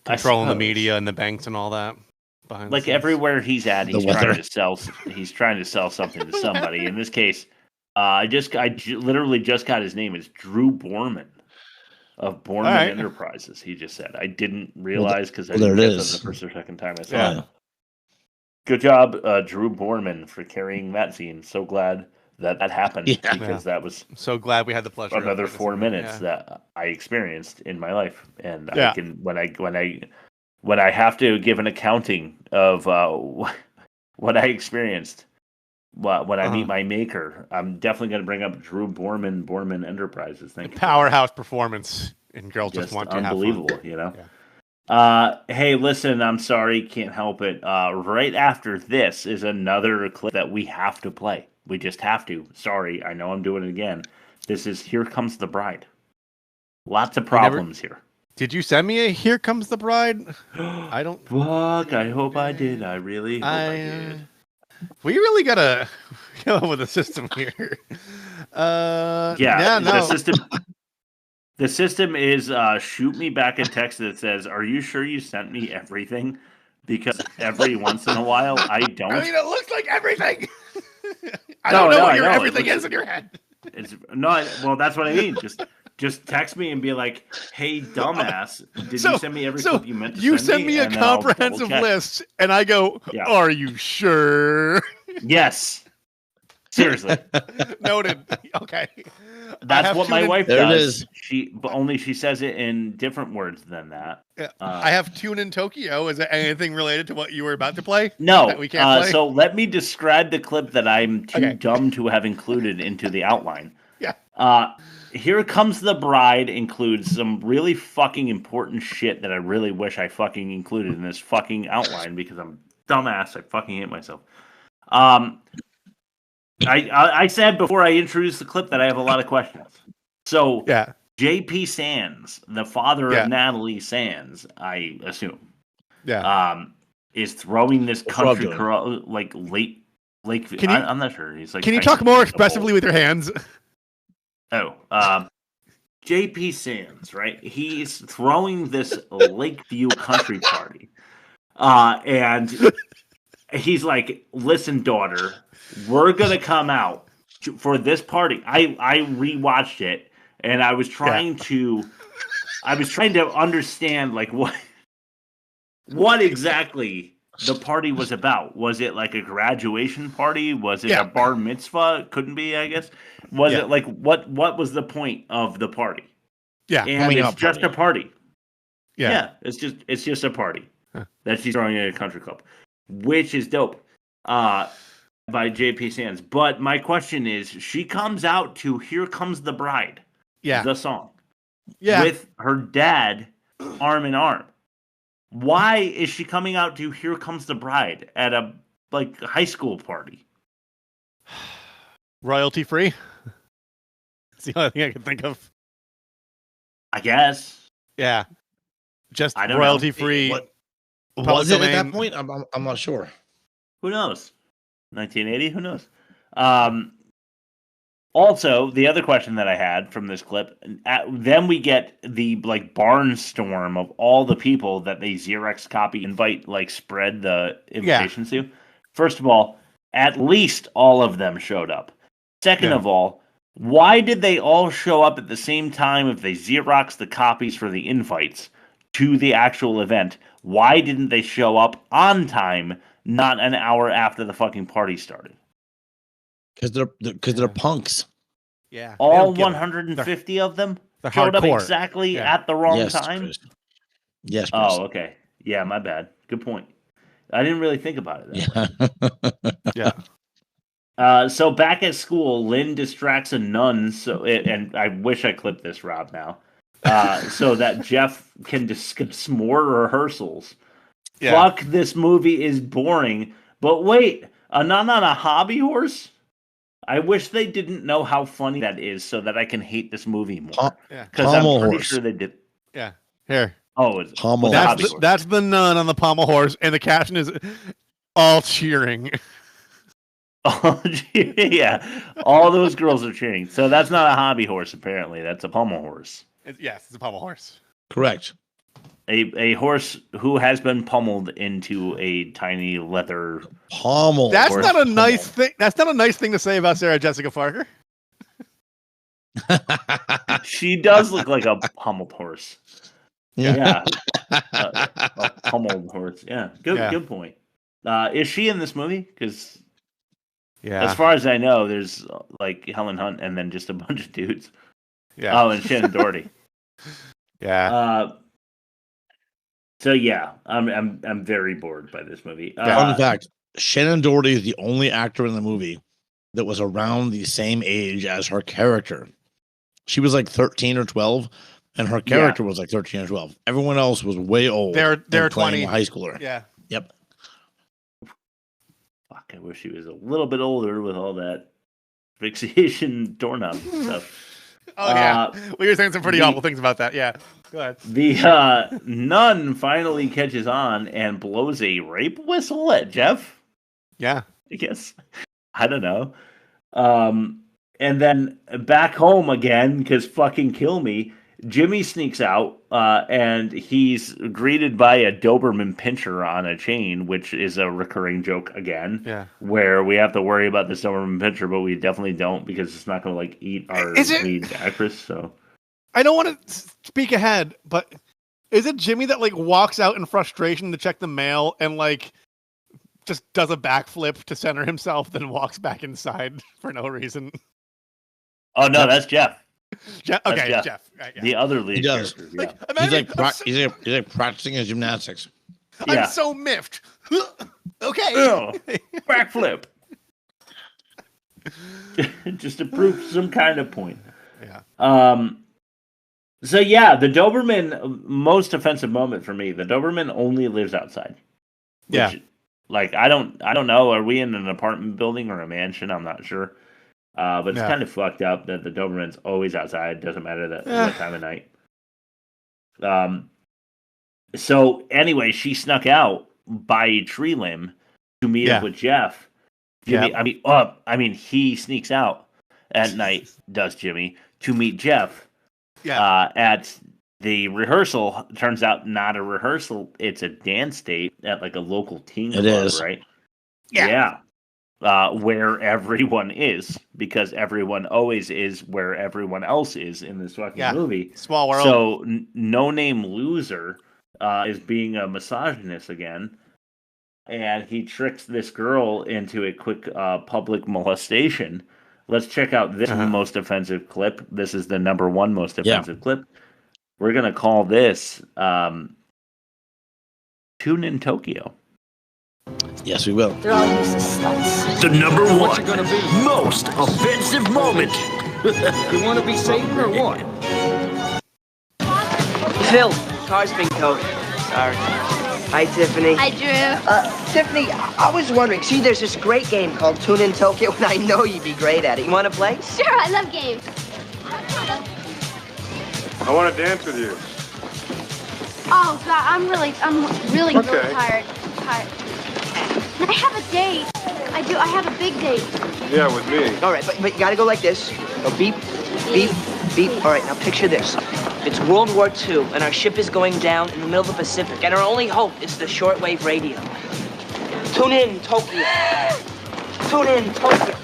Controlling the media and the banks and all that. Behind Like the scenes. everywhere he's at, he's trying to sell. He's trying to sell something to somebody. In this case, I literally just got his name. It's Drew Borman of Borman Enterprises. He just said. I didn't realize because I didn't get that the first or second time I saw it. Good job, Drew Borman, for carrying that scene. So glad that happened because that was so glad we had the pleasure. Another 4 minutes that I experienced in my life, and I can when I have to give an accounting of what I experienced when I meet my maker, I'm definitely going to bring up Drew Borman Enterprises. Thank you. Powerhouse performance in Girls Just Want to Have Fun. Unbelievable, you know. Hey, listen, I'm sorry, can't help it. Right after this is another clip that we have to play. We just have to. Sorry, I know I'm doing it again. This is Here Comes the Bride. Lots of problems here. Did you send me a Here Comes the Bride? I don't. Fuck, I hope I did. I really hope I did. We really gotta go with the system here. No. The system is shoot me back a text that says, "Are you sure you sent me everything?" Because every once in a while I don't. I mean, it looks like everything. I don't know what your everything is in your head. It's no. Well, that's what I mean. Just text me and be like, "Hey, dumbass, did you send me every clip you meant to you send me?" You send me a comprehensive list, and I go, "Are you sure?" Yes. Seriously. Noted. Okay. That's what my wife there does. She says it in different words than that. I have Tune in Tokyo. Is there anything related to what you were about to play? No. That we can't play? So let me describe the clip that I'm too dumb to have included into the outline. Yeah. Here Comes the Bride includes some really fucking important shit that I really wish I fucking included in this fucking outline because I'm dumbass. I fucking hate myself. I said before I introduced the clip that I have a lot of questions. So J.P. Sands, the father of Natalie Sands, I assume, is throwing this country like lake. I'm not sure. He's like. Can you talk more expressively with your hands? J.P. Sands, right? He's throwing this Lakeview country party, and he's like, "Listen, daughter, we're gonna come out for this party." I rewatched it, and I was trying to understand like what exactly the party was about. Was it like a graduation party? Was it a bar mitzvah? Couldn't be, I guess. Was it like what was the point of the party? Yeah, and it's just a party. Yeah, it's just a party that she's throwing at a country club, which is dope. By J.P. Sands. But my question is, she comes out to Here Comes the Bride, the song, with her dad arm in arm. Why is she coming out to Here Comes the Bride at a high school party? Royalty free? That's the only thing I can think of. I guess. Yeah. Just I don't royalty know. free. Was it at that point? I'm not sure. Who knows? 1980? Who knows? Also, the other question that I had from this clip, then we get the barnstorm of all the people that they Xerox copy invite, spread the invitations to. First of all, at least all of them showed up. Second of all, why did they all show up at the same time if they Xerox the copies for the invites to the actual event? Why didn't they show up on time, not an hour after the fucking party started? Because they're punks. Yeah. All 150 of them showed up exactly at the wrong time? Chris. Yes, Chris. Oh, okay. Yeah, my bad. Good point. I didn't really think about it that way. So back at school, Lynn distracts a nun. And I wish I clipped this, Rob, now. So that Jeff can discuss more rehearsals. Fuck, this movie is boring. But wait, a nun on a hobby horse? I wish they didn't know how funny that is so that I can hate this movie more. Because I'm pretty sure they did. Yeah. Here. Oh, it's that's the nun on the pommel horse, and the caption is all cheering. Yeah. All those girls are cheering. So that's not a hobby horse, apparently. That's a pommel horse. Yes, it's a pommel horse. Correct. A horse who has been pummeled into a tiny leather pommel. That's not a nice thing. That's not a nice thing to say about Sarah Jessica Parker. She does look like a pummeled horse. Yeah. A pummeled horse. Yeah. Good point. Is she in this movie? Because as far as I know, there's Helen Hunt and then just a bunch of dudes. Yeah. Oh, and Shannon Doherty. So yeah, I'm very bored by this movie. Fun fact: Shannon Doherty is the only actor in the movie that was around the same age as her character. She was 13 or 12, and her character was 13 or 12. Everyone else was way old. They're 20, a high schooler. Yeah. Yep. Fuck! I wish she was a little bit older with all that fixation doorknob stuff. Oh yeah, well, you're saying some pretty awful things about that. Yeah, go ahead. The nun finally catches on and blows a rape whistle at Jeff. Yeah, I guess. I don't know. And then back home again, because fucking kill me. Jimmy sneaks out, and he's greeted by a Doberman pinscher on a chain, which is a recurring joke again. Yeah. Where we have to worry about this Doberman pinscher, but we definitely don't because it's not going to eat our lead actress. So I don't want to speak ahead, but is it Jimmy that walks out in frustration to check the mail and just does a backflip to center himself, then walks back inside for no reason? Oh no, that's Jeff. Okay, Jeff. Right, yeah. The other lead. He does. Yeah. He's practicing his gymnastics. I'm so miffed. Okay. Backflip. Just to prove some kind of point. Yeah. So yeah, the Doberman, most offensive moment for me. The Doberman only lives outside. Which, I don't know. Are we in an apartment building or a mansion? I'm not sure. But it's kind of fucked up that the Doberman's always outside. Doesn't matter what time of night. So anyway, she snuck out by a tree limb to meet up with Jeff. Jimmy, he sneaks out at night, does Jimmy, to meet Jeff. At the rehearsal. Turns out not a rehearsal. It's a dance date at a local teen club, right? Yeah. Where everyone is, because everyone always is where everyone else is in this fucking movie. Small world. So, No Name Loser is being a misogynist again, and he tricks this girl into a quick public molestation. Let's check out this most offensive clip. This is the number one most offensive clip. We're going to call this Tune in Tokyo. Yes, we will. They're all useless sluts. The number one most offensive moment. You want to be Satan or what? Phil, car's being towed. Sorry. Hi, Tiffany. Hi, Drew. Tiffany, I was wondering, see, there's this great game called Tune in Tokyo, and I know you'd be great at it. You want to play? Sure, I love games. I want to dance with you. Oh, God, I'm really tired. Can I have a date? I do. I have a big date. Yeah, with me. All right, but you gotta go like this. Go beep, beep, beep. All right, now picture this. It's World War II, and our ship is going down in the middle of the Pacific, and our only hope is the shortwave radio. Tune in, Tokyo. Tune in, Tokyo.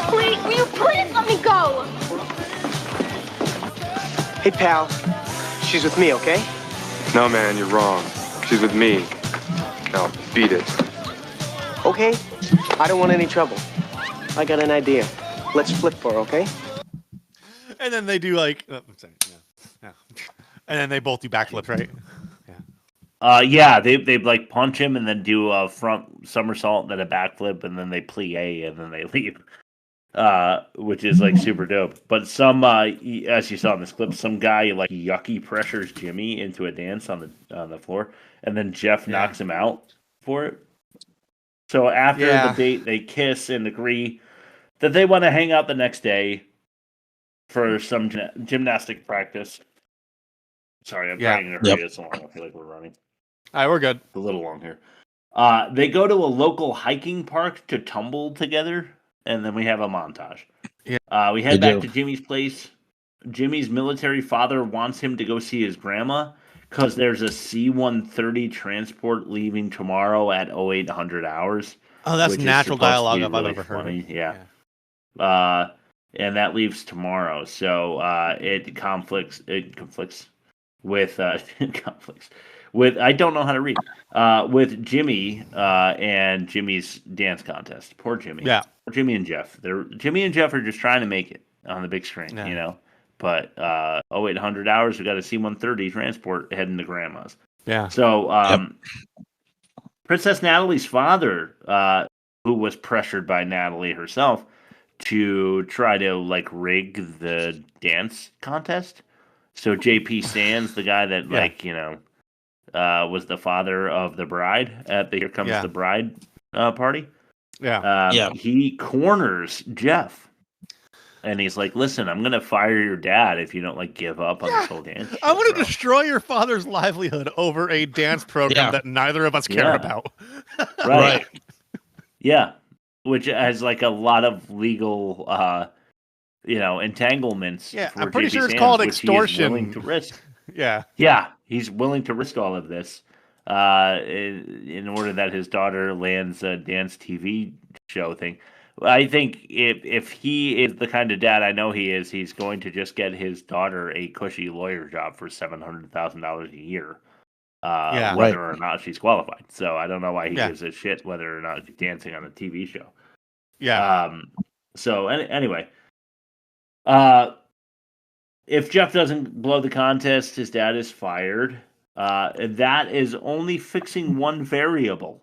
Please, will you please let me go? Hey, pal. She's with me, okay? No, man, you're wrong. She's with me. Now, beat it. Okay. I don't want any trouble. I got an idea. Let's flip for her, okay? And then they do like, I'm sorry, yeah. And then they both do backflips, right? Yeah, they like punch him and then do a front somersault and then a backflip and then they plie and then they leave, which is like super dope. But some, as you saw in this clip, some guy like yucky pressures Jimmy into a dance on the floor, and then Jeff knocks him out for it. So after the date, they kiss and agree that they want to hang out the next day for some gymnastic practice. Sorry, I'm trying to hurry this along. I feel like we're running. All right, we're good. A little long here. They go to a local hiking park to tumble together, and then we have a montage. Yeah. We head back to Jimmy's place. Jimmy's military father wants him to go see his grandma because there's a C-130 transport leaving tomorrow at 0800 hours. Oh, that's natural dialogue if I've ever heard it. Yeah. And that leaves tomorrow, so it conflicts with with I don't know how to read with Jimmy and Jimmy's dance contest. Poor Jimmy. Yeah. Jimmy and Jeff. Jimmy and Jeff are just trying to make it on the big screen, you know. But 0800 hours, we got a C-130 transport heading to grandma's. Yeah. So Princess Natalie's father, who was pressured by Natalie herself to try to like rig the dance contest. So JP Sands, the guy that was the father of the bride at the Here Comes the Bride party. Yeah. He corners Jeff. And he's like, listen, I'm going to fire your dad if you don't like give up on this whole dance. I want to destroy your father's livelihood over a dance program that neither of us care about. Right. Yeah. Which has like a lot of legal, entanglements. Yeah, for I'm pretty JP sure it's Sands, called which extortion. He is willing to risk. Yeah. Yeah, he's willing to risk all of this in order that his daughter lands a dance TV show thing. I think if he is the kind of dad I know he is, he's going to just get his daughter a cushy lawyer job for $700,000 a year. Whether or not she's qualified. So I don't know why he gives a shit whether or not she's dancing on a TV show. Yeah. So anyway, if Jeff doesn't blow the contest, his dad is fired. That is only fixing one variable,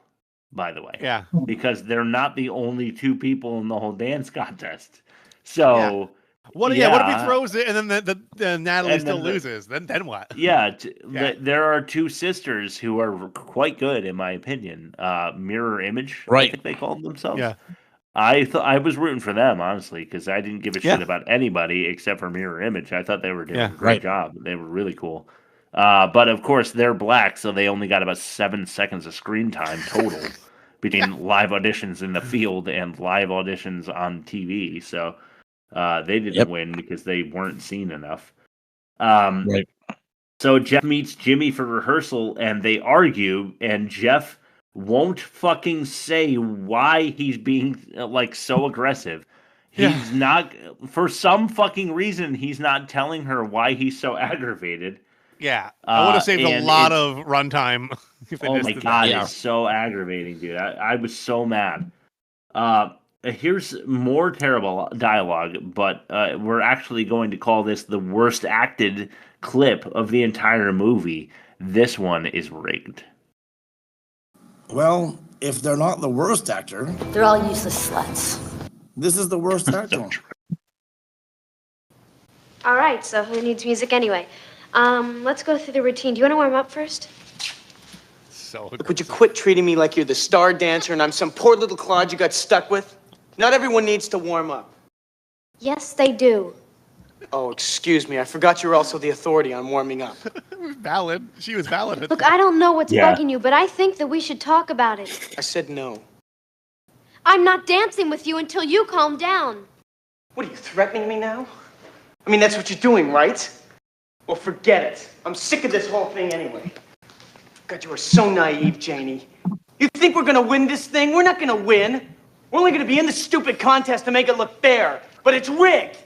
by the way. Yeah. Because they're not the only two people in the whole dance contest. So what if he throws it and then the Natalie still loses? Then what? Yeah, there are two sisters who are quite good, in my opinion. Mirror Image, I think they called themselves. Yeah. I was rooting for them, honestly, because I didn't give a shit about anybody except for Mirror Image. I thought they were doing a great job. They were really cool. But of course, they're black, so they only got about 7 seconds of screen time total between live auditions in the field and live auditions on TV. So they didn't win because they weren't seen enough. So Jeff meets Jimmy for rehearsal, and they argue, and Jeff won't fucking say why he's being like so aggressive. He's not, for some fucking reason, he's not telling her why he's so aggravated. Yeah, I would have saved a lot of runtime. Oh my god, it's so aggravating, dude. I was so mad. Here's more terrible dialogue, but we're actually going to call this the worst acted clip of the entire movie. This one is rigged. Well, if they're not the worst actor, They're all useless sluts. this is the worst actor. All right, so who needs music anyway? Let's go through the routine. Do you want to warm up first? Look, would you quit treating me like you're the star dancer and I'm some poor little clod you got stuck with? Not everyone needs to warm up. Yes, they do. Oh, excuse me. I forgot you were also the authority on warming up. Valid. She was valid. Look, I don't know what's bugging you, but I think that we should talk about it. I said no. I'm not dancing with you until you calm down. What, are you threatening me now? I mean, that's what you're doing, right? Well, forget it. I'm sick of this whole thing anyway. God, you are so naive, Janie. You think we're gonna win this thing? We're not gonna win. We're only gonna be in the stupid contest to make it look fair. But it's rigged.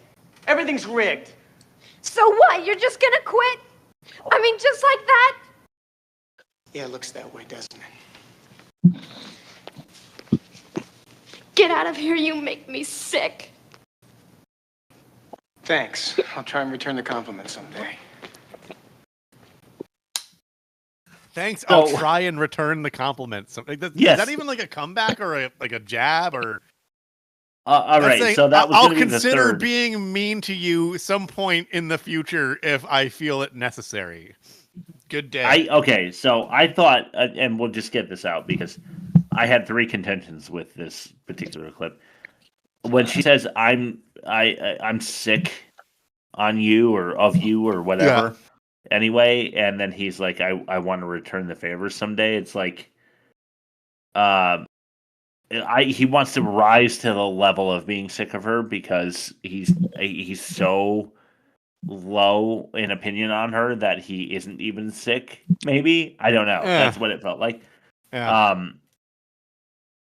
Everything's rigged. So what? You're just gonna quit? I mean, just like that? Yeah, it looks that way, doesn't it? Get out of here, you make me sick. Thanks. I'll try and return the compliment someday. Thanks. I'll try and return the compliment. Is that even like a comeback or a jab or? All right. Saying, So that was I'll gonna be the consider third. being mean to you some point in the future if I feel it necessary. Good day. Okay. So I thought, and we'll just get this out because I had 3 contentions with this particular clip. When she says I'm sick on you or of you or whatever. Anyway, and then he's like, I want to return the favor someday. It's like, he wants to rise to the level of being sick of her because he's so low in opinion on her that he isn't even sick. Maybe, I don't know. That's what it felt like. Yeah.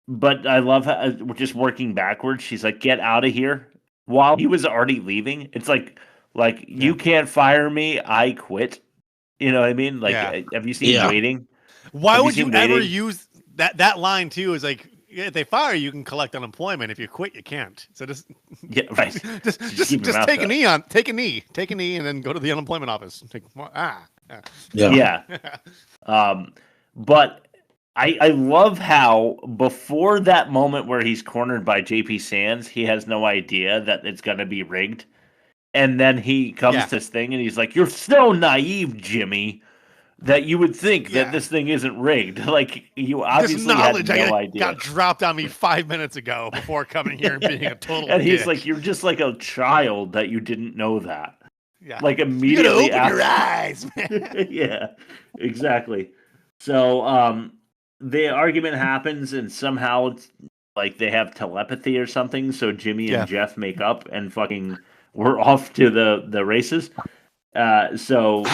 But I love how we're just working backwards. She's like, get out of here. While he was already leaving, it's like you can't fire me. I quit. You know what I mean? Like, have you seen Waiting? Why would you ever use that line too? Is like, if they fire you, can collect unemployment. If you quit, you can't. So just just take a knee take a knee, and then go to the unemployment office. But I love how before that moment where he's cornered by JP Sands, he has no idea that it's going to be rigged. And then he comes to this thing and he's like, you're so naive, Jimmy, that you would think that this thing isn't rigged. Like, you obviously had no idea. Got dropped on me 5 minutes ago before coming here and being a total And he's dick. like, you're just like a child that you didn't know that. Yeah. Like, immediately you gotta open your eyes, man. Yeah, exactly. So, the argument happens and somehow it's like they have telepathy or something. So Jimmy and Jeff make up and fucking we're off to the races. So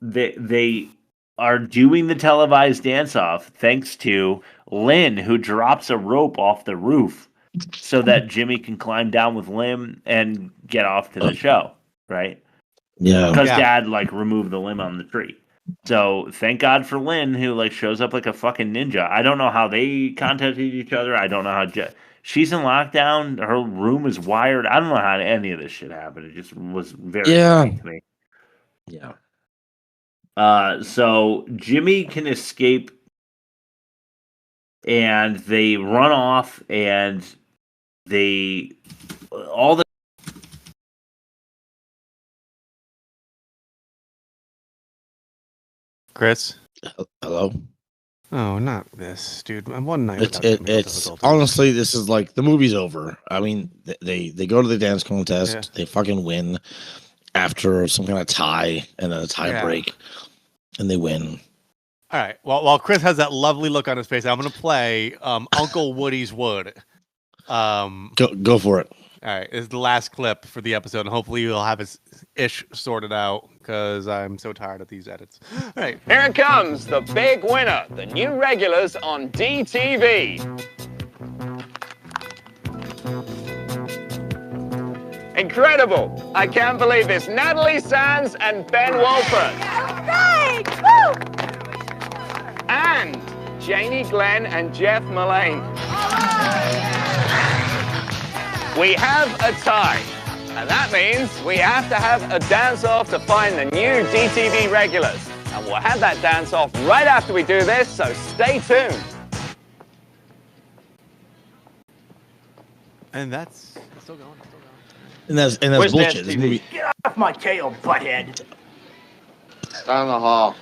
they are doing the televised dance off thanks to Lynn, who drops a rope off the roof so that Jimmy can climb down with Lynn and get off to the show, right? Yeah. Because Dad removed the limb on the tree. So thank God for Lynn, who shows up like a fucking ninja. I don't know how they contacted each other. I don't know how she's in lockdown. Her room is wired. I don't know how any of this shit happened. It just was very interesting to me. Yeah. So Jimmy can escape, and they run off, and all the. Chris? Hello? Oh, not this, dude. I'm one night. It's honestly, this is like the movie's over. I mean, they go to the dance contest, they fucking win after some kind of tie and then a tie break, and they win. All right. Well, while Chris has that lovely look on his face, I'm gonna play Uncle Woody's Wood. Go for it. All right, this is the last clip for the episode, and hopefully you'll have his ish sorted out because I'm so tired of these edits. All right, Here it comes, the big winner, the new regulars on DTV. Incredible! I can't believe this. Natalie Sands and Ben Wolford. Right! Woo! And Janie Glenn and Jeff Mullane. We have a tie, and that means we have to have a dance-off to find the new DTV regulars. And we'll have that dance-off right after we do this, so stay tuned. and that's still going. And that's bullshit. This movie. Get off my tail, butthead. Down the hall.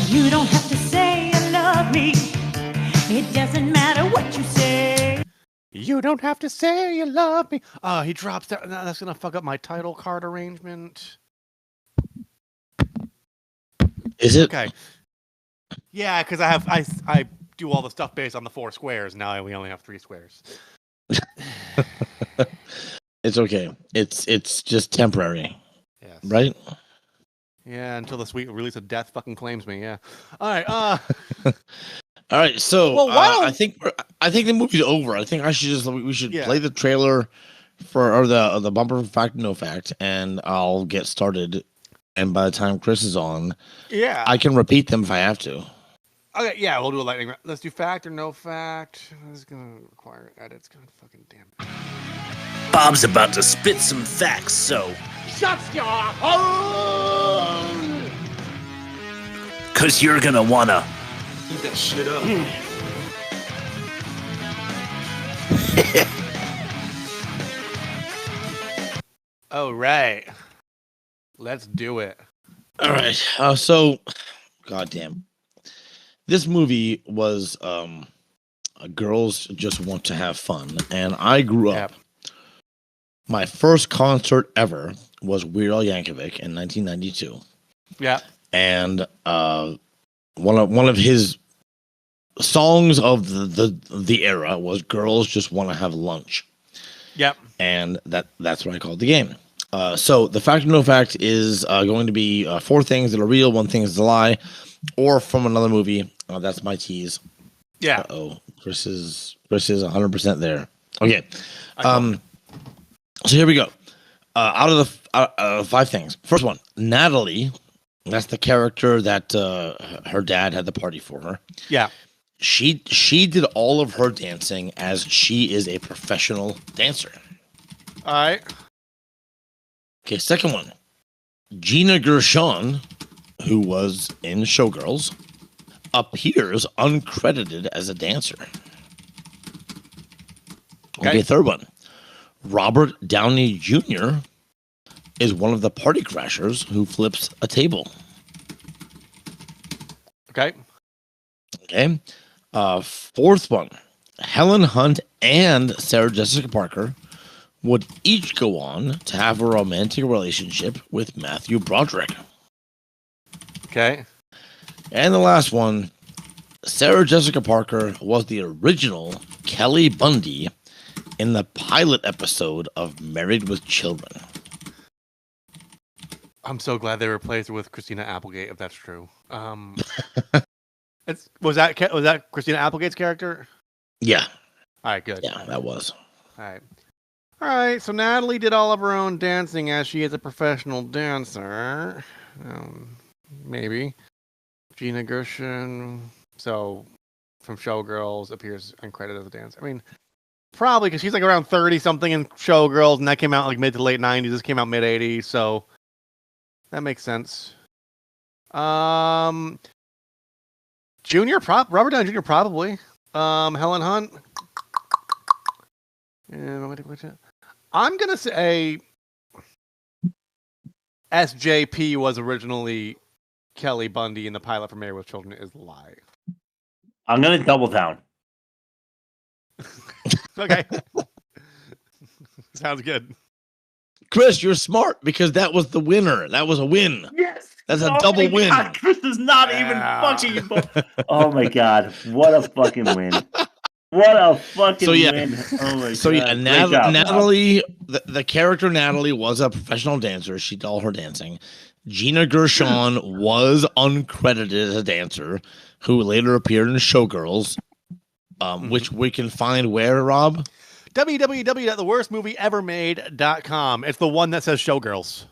You don't have to It doesn't matter what you say. You don't have to say you love me. He drops that. No, that's gonna fuck up my title card arrangement. Is it? Okay. Yeah, because I do all the stuff based on the 4 squares. Now we only have 3 squares. It's okay. It's just temporary. Yes. Right? Yeah, until the sweet release of death fucking claims me. Yeah. All right. All right. So Well, why don't- I think the movie's over. I think we should Yeah. play the trailer or the bumper fact no fact, and I'll get started. And by the time Chris is on, Yeah. I can repeat them if I have to. Okay, yeah, we'll do a lightning round. Let's do fact or no fact. This is gonna require edits. God fucking damn it. Bob's about to spit some facts, so. Shut your hole! Cause you're gonna wanna. Eat that shit up. Oh right. Let's do it. All right. So, goddamn, this movie was girls just want to have fun, and I grew up. My first concert ever was Weird Al Yankovic in 1992. Yeah. And one of his songs of the era was "Girls Just Want to Have Lunch." Yep. And that's what I called the game. So the fact or no fact is going to be 4 things that are real, 1 thing is a lie, or from another movie. That's my tease. Yeah. Chris is 100% there. Okay. So here we go. Out of the 5 things. First one, Natalie. That's the character that her dad had the party for her. Yeah. She did all of her dancing as she is a professional dancer. All right. Okay, second one. Gina Gershon, who was in Showgirls, appears uncredited as a dancer. Okay, third one. Robert Downey Jr. is one of the party crashers who flips a table. Okay. Okay. Fourth one. Helen Hunt and Sarah Jessica Parker would each go on to have a romantic relationship with Matthew Broderick. Okay. And the last one, Sarah Jessica Parker was the original Kelly Bundy in the pilot episode of Married with Children. I'm so glad they replaced her with Christina Applegate, if that's true. Was that Christina Applegate's character? Yeah. All right, good. Yeah, that was. All right. So Natalie did all of her own dancing as she is a professional dancer. Maybe. Gina Gershon, so from Showgirls, appears uncredited as a dancer. I mean, probably because she's like around 30 something in Showgirls, and that came out like mid to late 90s. This came out mid 80s, so that makes sense. Robert Downey Jr. probably. Helen Hunt. I'm gonna say SJP was originally Kelly Bundy in the pilot for Married with Children is a lie. I'm gonna double down. Okay. Sounds good. Chris, you're smart because that was the winner. That was a win. Yes. That's a double win. God, Chris is not even fucking. Oh my god! What a fucking win! What a fucking win! Oh my so god! Natalie, the character Natalie was a professional dancer. She did all her dancing. Gina Gershon was uncredited as a dancer who later appeared in Showgirls, which we can find where, Rob? www.theworstmovieevermade.com. It's the one that says Showgirls.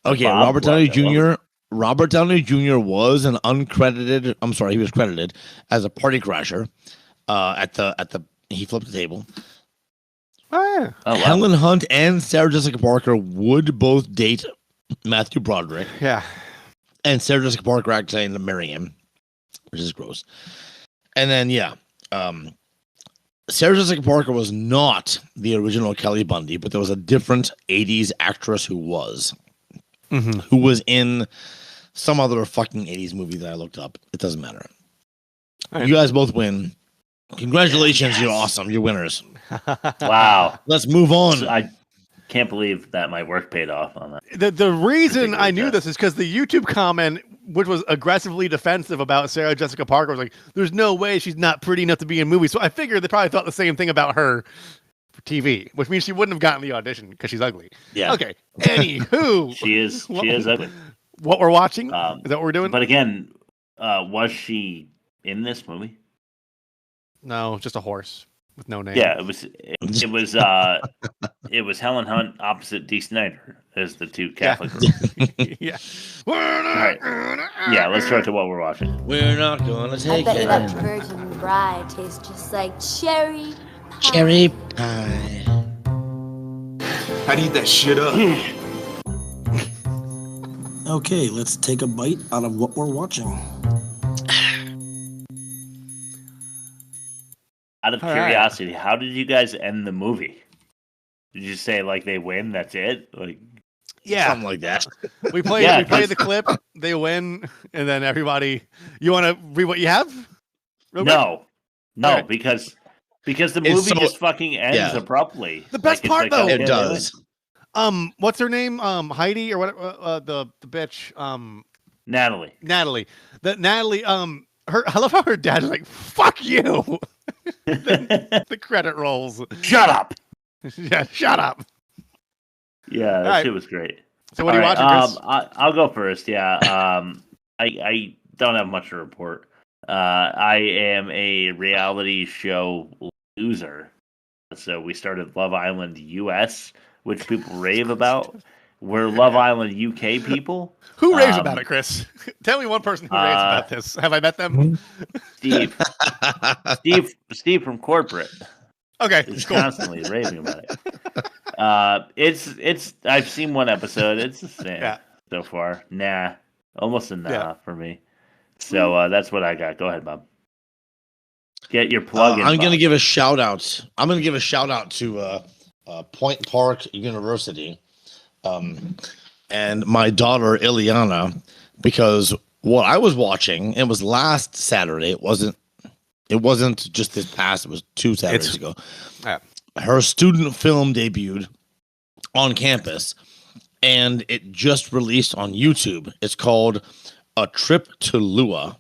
Okay, Robert Downey Jr. Robert Downey Jr. was an uncredited. I'm sorry, he was credited as a party crasher. He flipped the table. Oh, yeah. Helen Hunt and Sarah Jessica Parker would both date Matthew Broderick. Yeah. And Sarah Jessica Parker actually ended up marrying him, which is gross. And then, Sarah Jessica Parker was not the original Kelly Bundy, but there was a different 80s actress who was. Mm-hmm. Who was in some other fucking 80s movie that I looked up. It doesn't matter. You guys both win. Congratulations, you're awesome. You're winners. Wow. Let's move on. I can't believe that my work paid off on that. The reason I knew this is because the YouTube comment, which was aggressively defensive about Sarah Jessica Parker, was like, "There's no way she's not pretty enough to be in movies." So I figured they probably thought the same thing about her for TV, which means she wouldn't have gotten the audition because she's ugly. Yeah. Okay. Anywho, she is ugly. What we're watching? Is that what we're doing? But again, was she in this movie? No, just a horse with no name. Yeah, it was Helen Hunt opposite Dee Snider as the two Catholic girls. Yeah. All right. Yeah, let's start to what we're watching. We're not gonna I take bet you that it. virgin bride tastes just like cherry pie. Cherry pie. I'd eat that shit up. Okay, let's take a bite out of what we're watching. Out of curiosity, how did you guys end the movie? Did you say like they win? That's it? Like something like that. We play the clip, they win, and then everybody. You want to read what you have? No, right. because the movie just fucking ends abruptly. The best part though, it does. What's her name? Heidi or what? The bitch. Natalie. Natalie. I love how her dad's like, "Fuck you." the credit rolls. Shut up. Yeah, shut up. Yeah, that shit was great. So what are you watching, Chris? I'll go first. Yeah. I don't have much to report. I am a reality show loser. So we started Love Island US, which people rave about. We're Love Island UK people. Who raves about it, Chris? Tell me one person who raves about this. Have I met them? Steve from corporate. Okay, is cool. constantly raving about it. It's. I've seen one episode. It's the same so far. Nah, almost a nah for me. So that's what I got. Go ahead, Bob. Get your plug in. I'm going to give a shout out. I'm going to give a shout out to Point Park University. And my daughter Ilijana, because what I was watching, it was last Saturday. It wasn't just this past. It was 2 Saturdays ago. Her student film debuted on campus, and it just released on YouTube. It's called A Trip To Lua,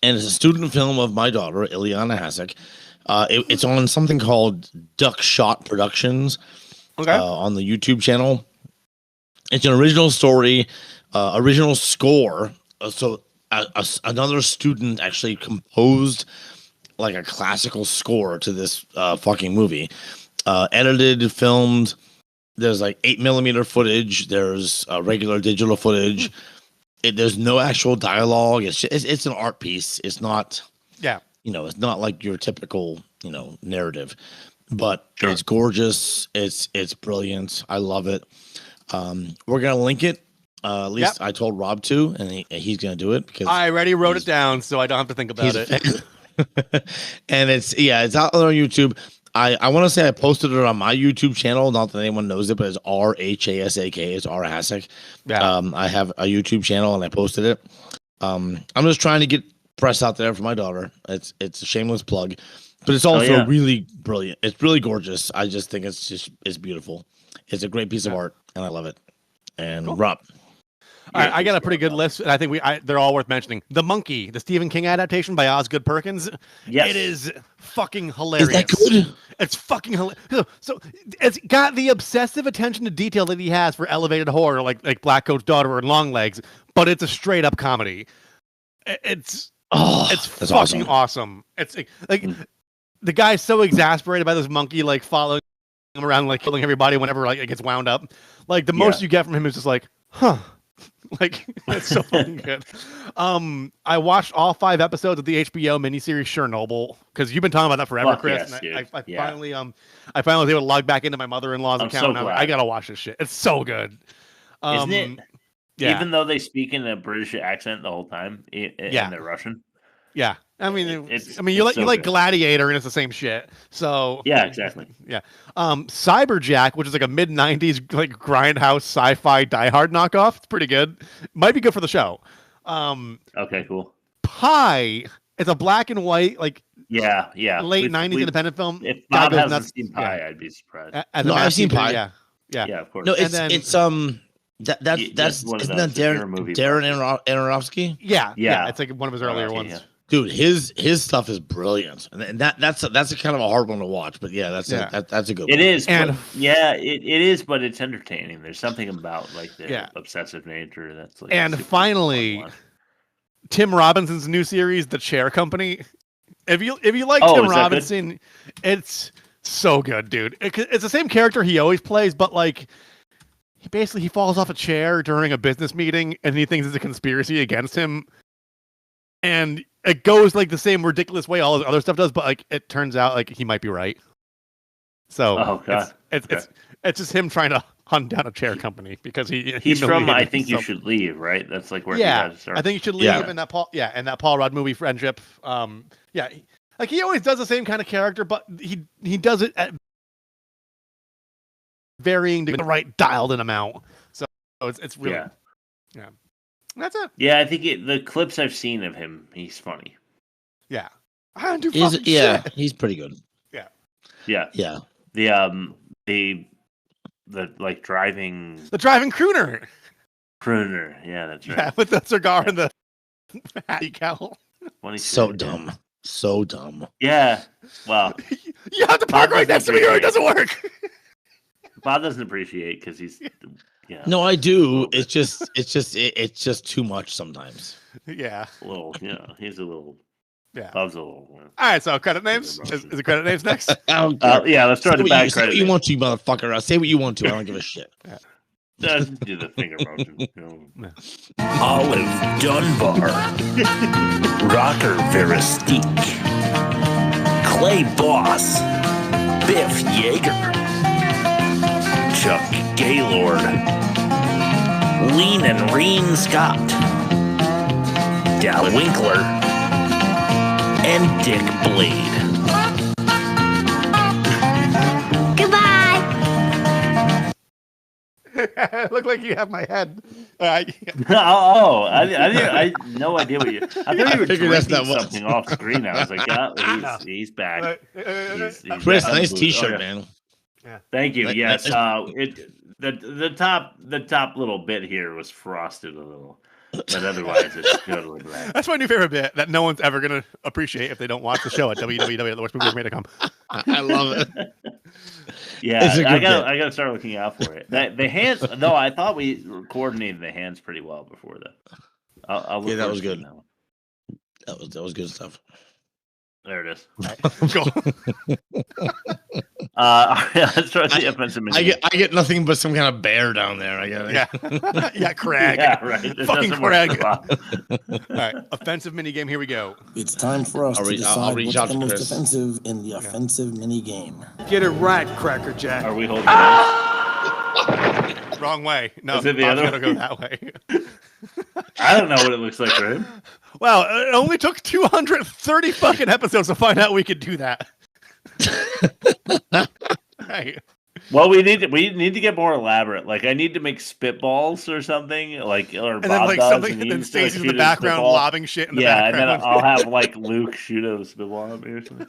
and it's a student film of my daughter Ilijana Hasek. It's on something called Duck Shot Productions. Okay. On the YouTube channel. It's an original story, original score. So another student actually composed like a classical score to this fucking movie. Edited, filmed. There's like 8mm footage. There's regular digital footage. There's no actual dialogue. It's an art piece. It's not. Yeah. It's not like your typical narrative. But it's gorgeous. It's brilliant. I love it. We're gonna link it. At least I told Rob to, and he's gonna do it because I already wrote it down, so I don't have to think about it. And it's out on YouTube. I want to say I posted it on my YouTube channel. Not that anyone knows it, but it's RHASAK. It's R Hasek. Yeah. I have a YouTube channel and I posted it. I'm just trying to get press out there for my daughter. It's a shameless plug. But it's also really brilliant. It's really gorgeous. I just think it's beautiful. It's a great piece of art, and I love it. And cool. Rob. All right, I got a pretty good list, and I think they're all worth mentioning. The Monkey, the Stephen King adaptation by Osgood Perkins. Yes. It is fucking hilarious. Is that good? It's fucking hilarious. So it's got the obsessive attention to detail that he has for elevated horror, like Black Coat's Daughter and Longlegs, but it's a straight up comedy. It's fucking awesome. It's like the guy's so exasperated by this monkey, like following him around, like killing everybody whenever like it gets wound up. Like the most you get from him is just like, huh. Like it's so fucking good. I watched all 5 episodes of the HBO miniseries Chernobyl because you've been talking about that forever, Chris. Yes, and I finally was able to log back into my mother-in-law's account. So I gotta watch this shit. It's so good. Isn't it? Yeah. Even though they speak in a British accent the whole time, and they're Russian. Yeah, I mean, you like good. Gladiator, and it's the same shit. So yeah, exactly. Yeah, Cyberjack, which is like a mid-90s like grindhouse sci-fi Die Hard knockoff. It's pretty good. Might be good for the show. Okay, cool. Pi It's a black and white, like yeah. late '90s independent film. If Guy Bob goes hasn't nuts. seen Pie, I'd be surprised. No, I've seen Pie. Yeah, of course. No, And it's then- it's that's one of isn't those that Darren movie Aronofsky? Yeah. It's like one of his earlier ones. Yeah. Dude, his stuff is brilliant, and that's a kind of a hard one to watch. But yeah, that's a good one. It is, And- but, it is, but it's entertaining. There's something about like the obsessive nature that's like. And super finally, fun one. Tim Robinson's new series, The Chair Company. If you like Oh, Tim is that good? Robinson, it's so good, dude. It's the same character he always plays, but like he falls off a chair during a business meeting, and he thinks it's a conspiracy against him. And it goes like the same ridiculous way all his other stuff does, but like it turns out like he might be right. So Oh, God. it's just him trying to hunt down a chair company because He's from I Think You himself. Should Leave, right? That's like where Yeah, he got to start. I think you should leave in that Paul Rudd movie, Friendship. Like he always does the same kind of character, but he does it at varying the right dialed in amount. So it's really yeah. That's it. Yeah, I think the clips I've seen of him, he's funny. Yeah. I don't do fucking shit. He's pretty good. Yeah. The like driving The driving crooner. Yeah, that's right. Yeah, with the cigar and the hattie cowl. So dumb. So dumb. Yeah. Well, you have to park right next to me or it doesn't work. Bob doesn't appreciate because he's No, I do. It's just too much sometimes. Yeah. a little, he's a little. Yeah. Bob's a little. All right, so credit names. Is the credit names next? Yeah, let's start the back Say credit. what you want to, motherfucker. Say what you want to. I don't give a shit. Just do the finger motion. Olive Dunbar, Rocker Veristique, Clay Boss, Biff Yeager, Chuck Gaylord, Lean and Reen Scott, Dal Winkler, and Dick Blade. Look like you have my head. I had no idea what you. I thought you were drinking something off screen. I was like, yeah, he's back. He's Chris, back. nice T-shirt, man. Yeah. Thank you. Yes, the top little bit here was frosted a little, but otherwise it's totally black. That's my new favorite bit that no one's ever gonna appreciate if they don't watch the show at www.theworstmovieevermade.com. I love it. Yeah, I gotta start looking out for it. The hands, no, I thought we coordinated the hands pretty well before that. I'll Yeah, that was good. That was good stuff. There it is. Cool. Let's try the offensive mini. I get nothing but some kind of bear down there. I get Yeah, Craig. Yeah, right. There's Fucking nothing worse Craig. than Bob. All right, offensive mini game. Here we go. It's time for us I'll to reach decide out what's to the most Chris. offensive in the offensive mini game. Get it right, Cracker Jack. Are we holding Wrong way. No, Is it the Bob's other gonna go that way. I don't know what it looks like for him. Wow, it only took 230 fucking episodes to find out we could do that. Right. Well, we need to get more elaborate. Like, I need to make spitballs or something, or And Bob then like does, something, and and he then needs to, like, Stacey's in shoot the a background spitball. lobbing shit in the Yeah, background. and then I'll have like Luke shoot a spitball at me or something.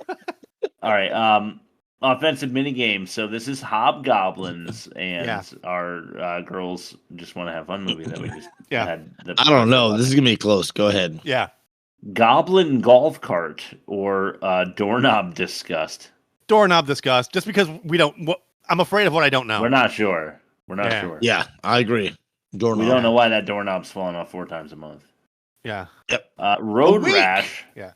All right, offensive mini game. So this is Hobgoblins, and our girls just want to have fun movie that we just had. I don't know. This is gonna be close. Go ahead. Yeah. Goblin golf cart or doorknob disgust. Doorknob discussed. Just because we don't. I'm afraid of what I don't know. We're not sure. We're not sure. Yeah, I agree. Doorknob. We don't know why that doorknob's falling off 4 times a month. Yeah. Yep. Road rash. Yeah.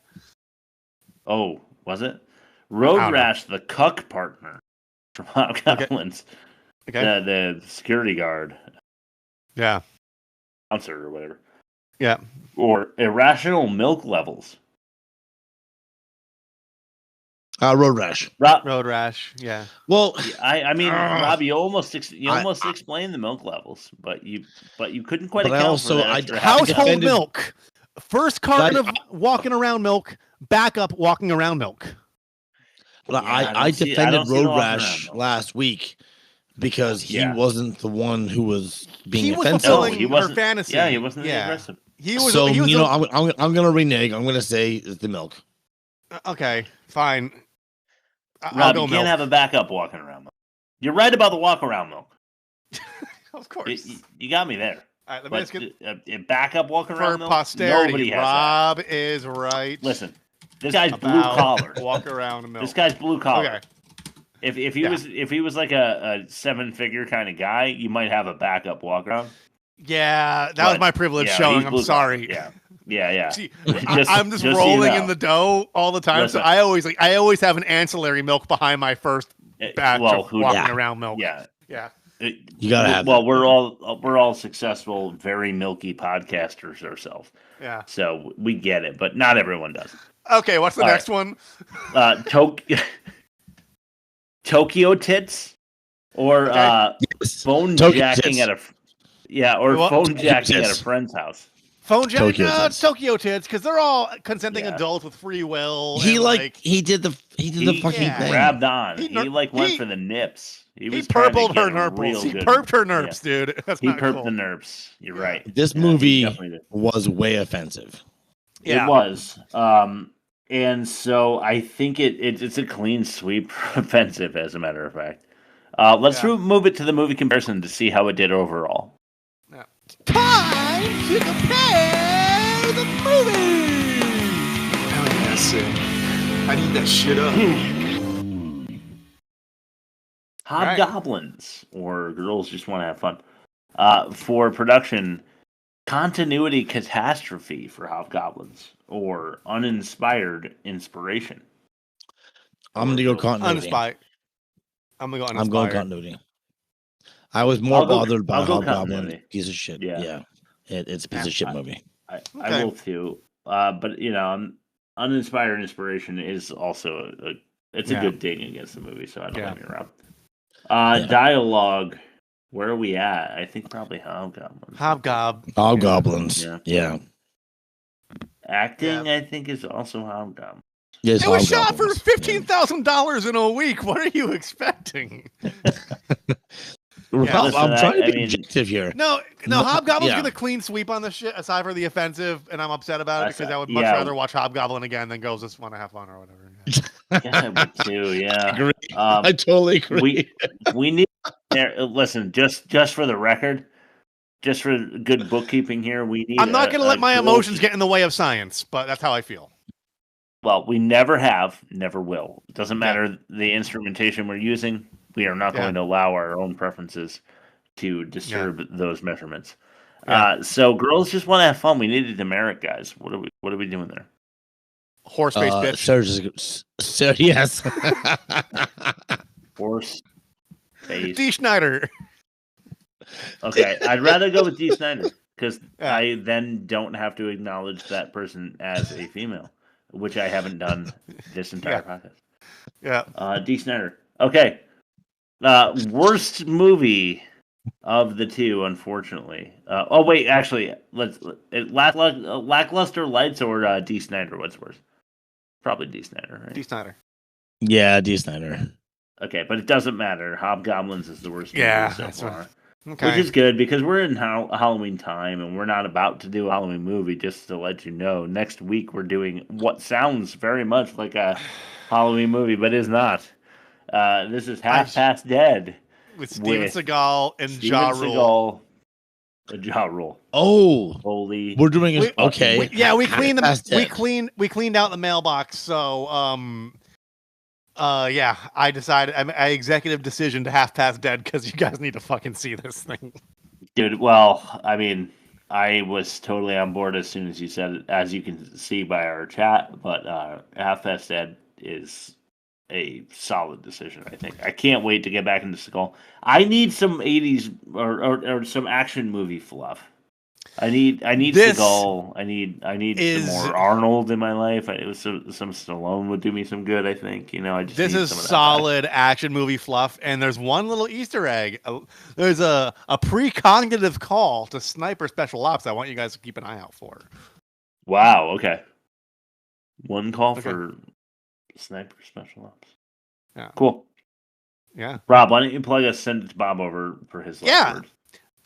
Oh, was it? Road rash, the cuck partner from Hobgoblins. Okay. The security guard. Yeah. Bouncer or whatever. Yeah. Or irrational milk levels. Road rash. Road rash. Yeah. Well, I mean, Rob, you almost explained the milk levels, but you couldn't quite account for that extra household milk. First carton of walking around milk. Backup walking around milk. But I defended Road Rash last week because he wasn't the one who was being offensive. Fulfilling her fantasy. Yeah, he wasn't aggressive. So you know, I'm gonna renege. I'm gonna say the milk. Okay, fine. I'll Rob, go you milk. can't have a backup walking around milk. You're right about the walk around milk. Of course. You got me there. All right, let me But just get a backup walking for around milk. posterity. Nobody has Rob is right. that. Listen, this guy's blue about collar. Walk around milk. This guy's blue collar. Okay. If he was like a 7-figure kind of guy, you might have a backup walk around. Yeah, that was my privilege yeah, showing. he's I'm blue sorry. collar. Yeah. See, Just- I'm just so you rolling know. in the dough all the time, Listen. so I always have an ancillary milk behind my first batch of walking around milk. Yeah. You gotta have. Well, we're all successful, very milky podcasters ourselves. Yeah. So we get it, but not everyone does. Okay, what's the All next right. one? Tokyo tits, or phone Tokyo jacking tits. at a What? phone jacking at a tits. friend's house. Phone jack? Tokyo No, tits. it's Tokyo tits because they're all consenting adults with free will. He and, he did the fucking thing. Grabbed on. He He ner- went he- for the nips. He he was trying to purpled her get a real nurples. He good- perped her nerps, dude. That's He not perped cool. the nerps. You're right. This Yeah, movie he definitely did. was way offensive. Yeah. It was. And so I think it's a clean sweep offensive, as a matter of fact. Let's move it to the movie comparison to see how it did overall. Time to compare the movie. Hell yeah, Sid. I need that shit up. Hobgoblins, or Girls Just Want to Have Fun. For production, continuity catastrophe for Hobgoblins, or uninspired inspiration. I'm gonna go continuity. Uninspired. I'm gonna go uninspired. I'm going continuity. I was more I'll go- bothered by I'll go Hobgoblin. continuity. Piece of shit. Yeah. It's a piece of shit movie. I Okay. will too. But uninspired inspiration is also a good thing against the movie, so I don't blame you, Rob. Dialogue. Where are we at? I think probably Hobgoblins. Hobgoblins. Yeah. Acting, I think, is also Hobgoblins. Yes, It was shot Hobgoblins. for $15,000 in a week. What are you expecting? Rob, listen, I'm trying to I be mean- objective here. No, Hobgoblin's yeah. gonna clean sweep on this shit, aside for the offensive, and I'm upset about it That's because a- I would much yeah. rather watch Hobgoblin again than Girls Just Want to Have Fun or whatever. Yeah, I would too. Yeah, Agree. I totally agree. we need there. Listen, just for the record, just for good bookkeeping here, we need. I'm not gonna a let my Girls- emotions get in the way of science, but that's how I feel. Well, we never have, never will. It doesn't matter the instrumentation we're using. We are not going to allow our own preferences to disturb those measurements. So girls just want to have fun. We need a demerit, guys. What are we doing there? Horse face bitch. Yes. Horse face. D. Schneider. Okay, I'd rather go with D. Snyder because I then don't have to acknowledge that person as a female, which I haven't done this entire podcast. Yeah. D. Snyder. Okay. Worst movie of the two, unfortunately. Oh wait, actually, Lackluster Lights or D. Snyder. What's worse? Probably D. Snyder, right? D. Snyder. Yeah, D. Snyder. Okay, but it doesn't matter. Hobgoblins is the worst movie so that's far. right. Okay. Which is good because we're in Halloween time and we're not about to do a Halloween movie. Just to let you know, next week we're doing what sounds very much like a Halloween movie, but is not. This is Half Past Dead with Steven Seagal and Steven Ja Rule. Seagal, Ja Rule. Oh, holy! We're doing it. Okay. We cleaned Past we Dead. cleaned out the mailbox. So I decided I executive decision to Half Past Dead because you guys need to fucking see this thing. Dude, well, I mean, I was totally on board as soon as you said it, as you can see by our chat. But Half Past Dead is a solid decision, I think. I can't wait to get back into Skull. I need some 80s or some action movie fluff. I need This Skull. I need some more Arnold in my life. Some Stallone would do me some good, I think. I just This need is some of that solid action movie fluff, and there's one little Easter egg. There's a precognitive call to Sniper Special Ops I want you guys to keep an eye out for. Wow, okay. One call for Sniper Special Ops. Yeah. Cool. Yeah. Rob, why don't you plug us, send it to Bob over for his last word?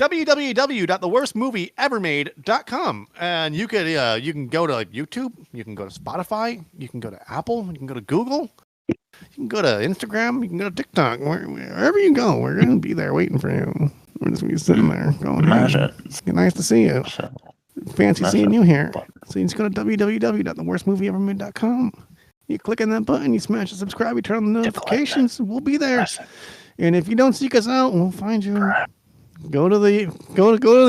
www.theworstmovieevermade.com, and you can go to YouTube, you can go to Spotify, you can go to Apple, you can go to Google, you can go to Instagram, you can go to TikTok, wherever you go, we're gonna be there waiting for you. We're just gonna be sitting there going, hey, it's nice to see you. Fancy seeing you here. So you just go to www.theworstmovieevermade.com. You click on that button, you smash the subscribe, you turn on the notifications, we'll be there. And if you don't seek us out, we'll find you. Go to the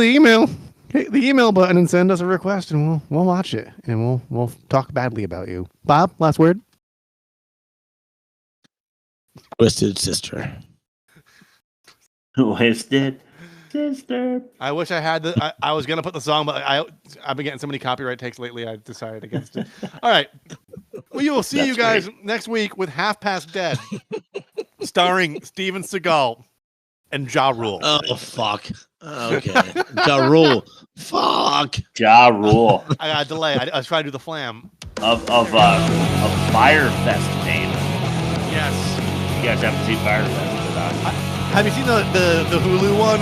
email, hit the email button, and send us a request, and we'll watch it, and we'll talk badly about you. Bob, last word. Twisted sister. Twisted sister. I wish I had I was gonna put the song, but I've been getting so many copyright takes lately. I decided against it. All right, we will see you guys next week with Half Past Dead, starring Steven Seagal and Ja Rule. Oh fuck. Okay. Ja Rule. Fuck. Ja Rule. I got a delay. I was trying to do the flam of Firefest name. Yes. You guys haven't seen Firefest? Have you seen the Hulu one?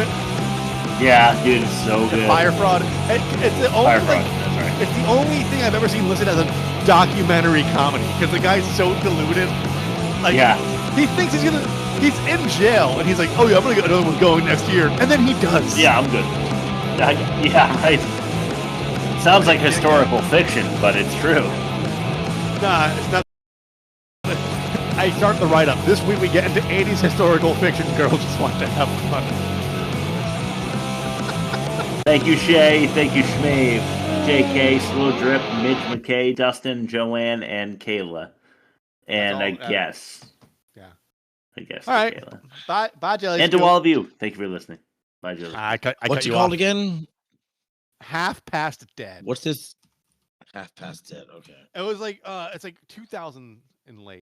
Yeah, dude, it's so good. Fire Fraud. It's the only Fire Fraud. That's right. It's the only thing I've ever seen listed as a documentary comedy because the guy's so deluded. Like, yeah, he thinks he's in jail and he's like, oh yeah, I'm gonna get another one going next year, and then he does. Yeah, I'm good. Yeah, right. Sounds like historical fiction, but it's true. Nah, it's not. I start the write-up. This week we get into 80s historical fiction. Girls just want to have fun. Thank you, Shay. Thank you, Shmave. JK, Slow Drip, Mitch McKay, Dustin, Joanne, and Kayla. And I guess. Yeah. I guess. All right. Kayla. Bye, Jelly. And to all of you, thank you for listening. Bye, Jelly. What's it called again? Half Past Dead. What's this? Half Past Dead. Okay. It was like it's like 2000 and late.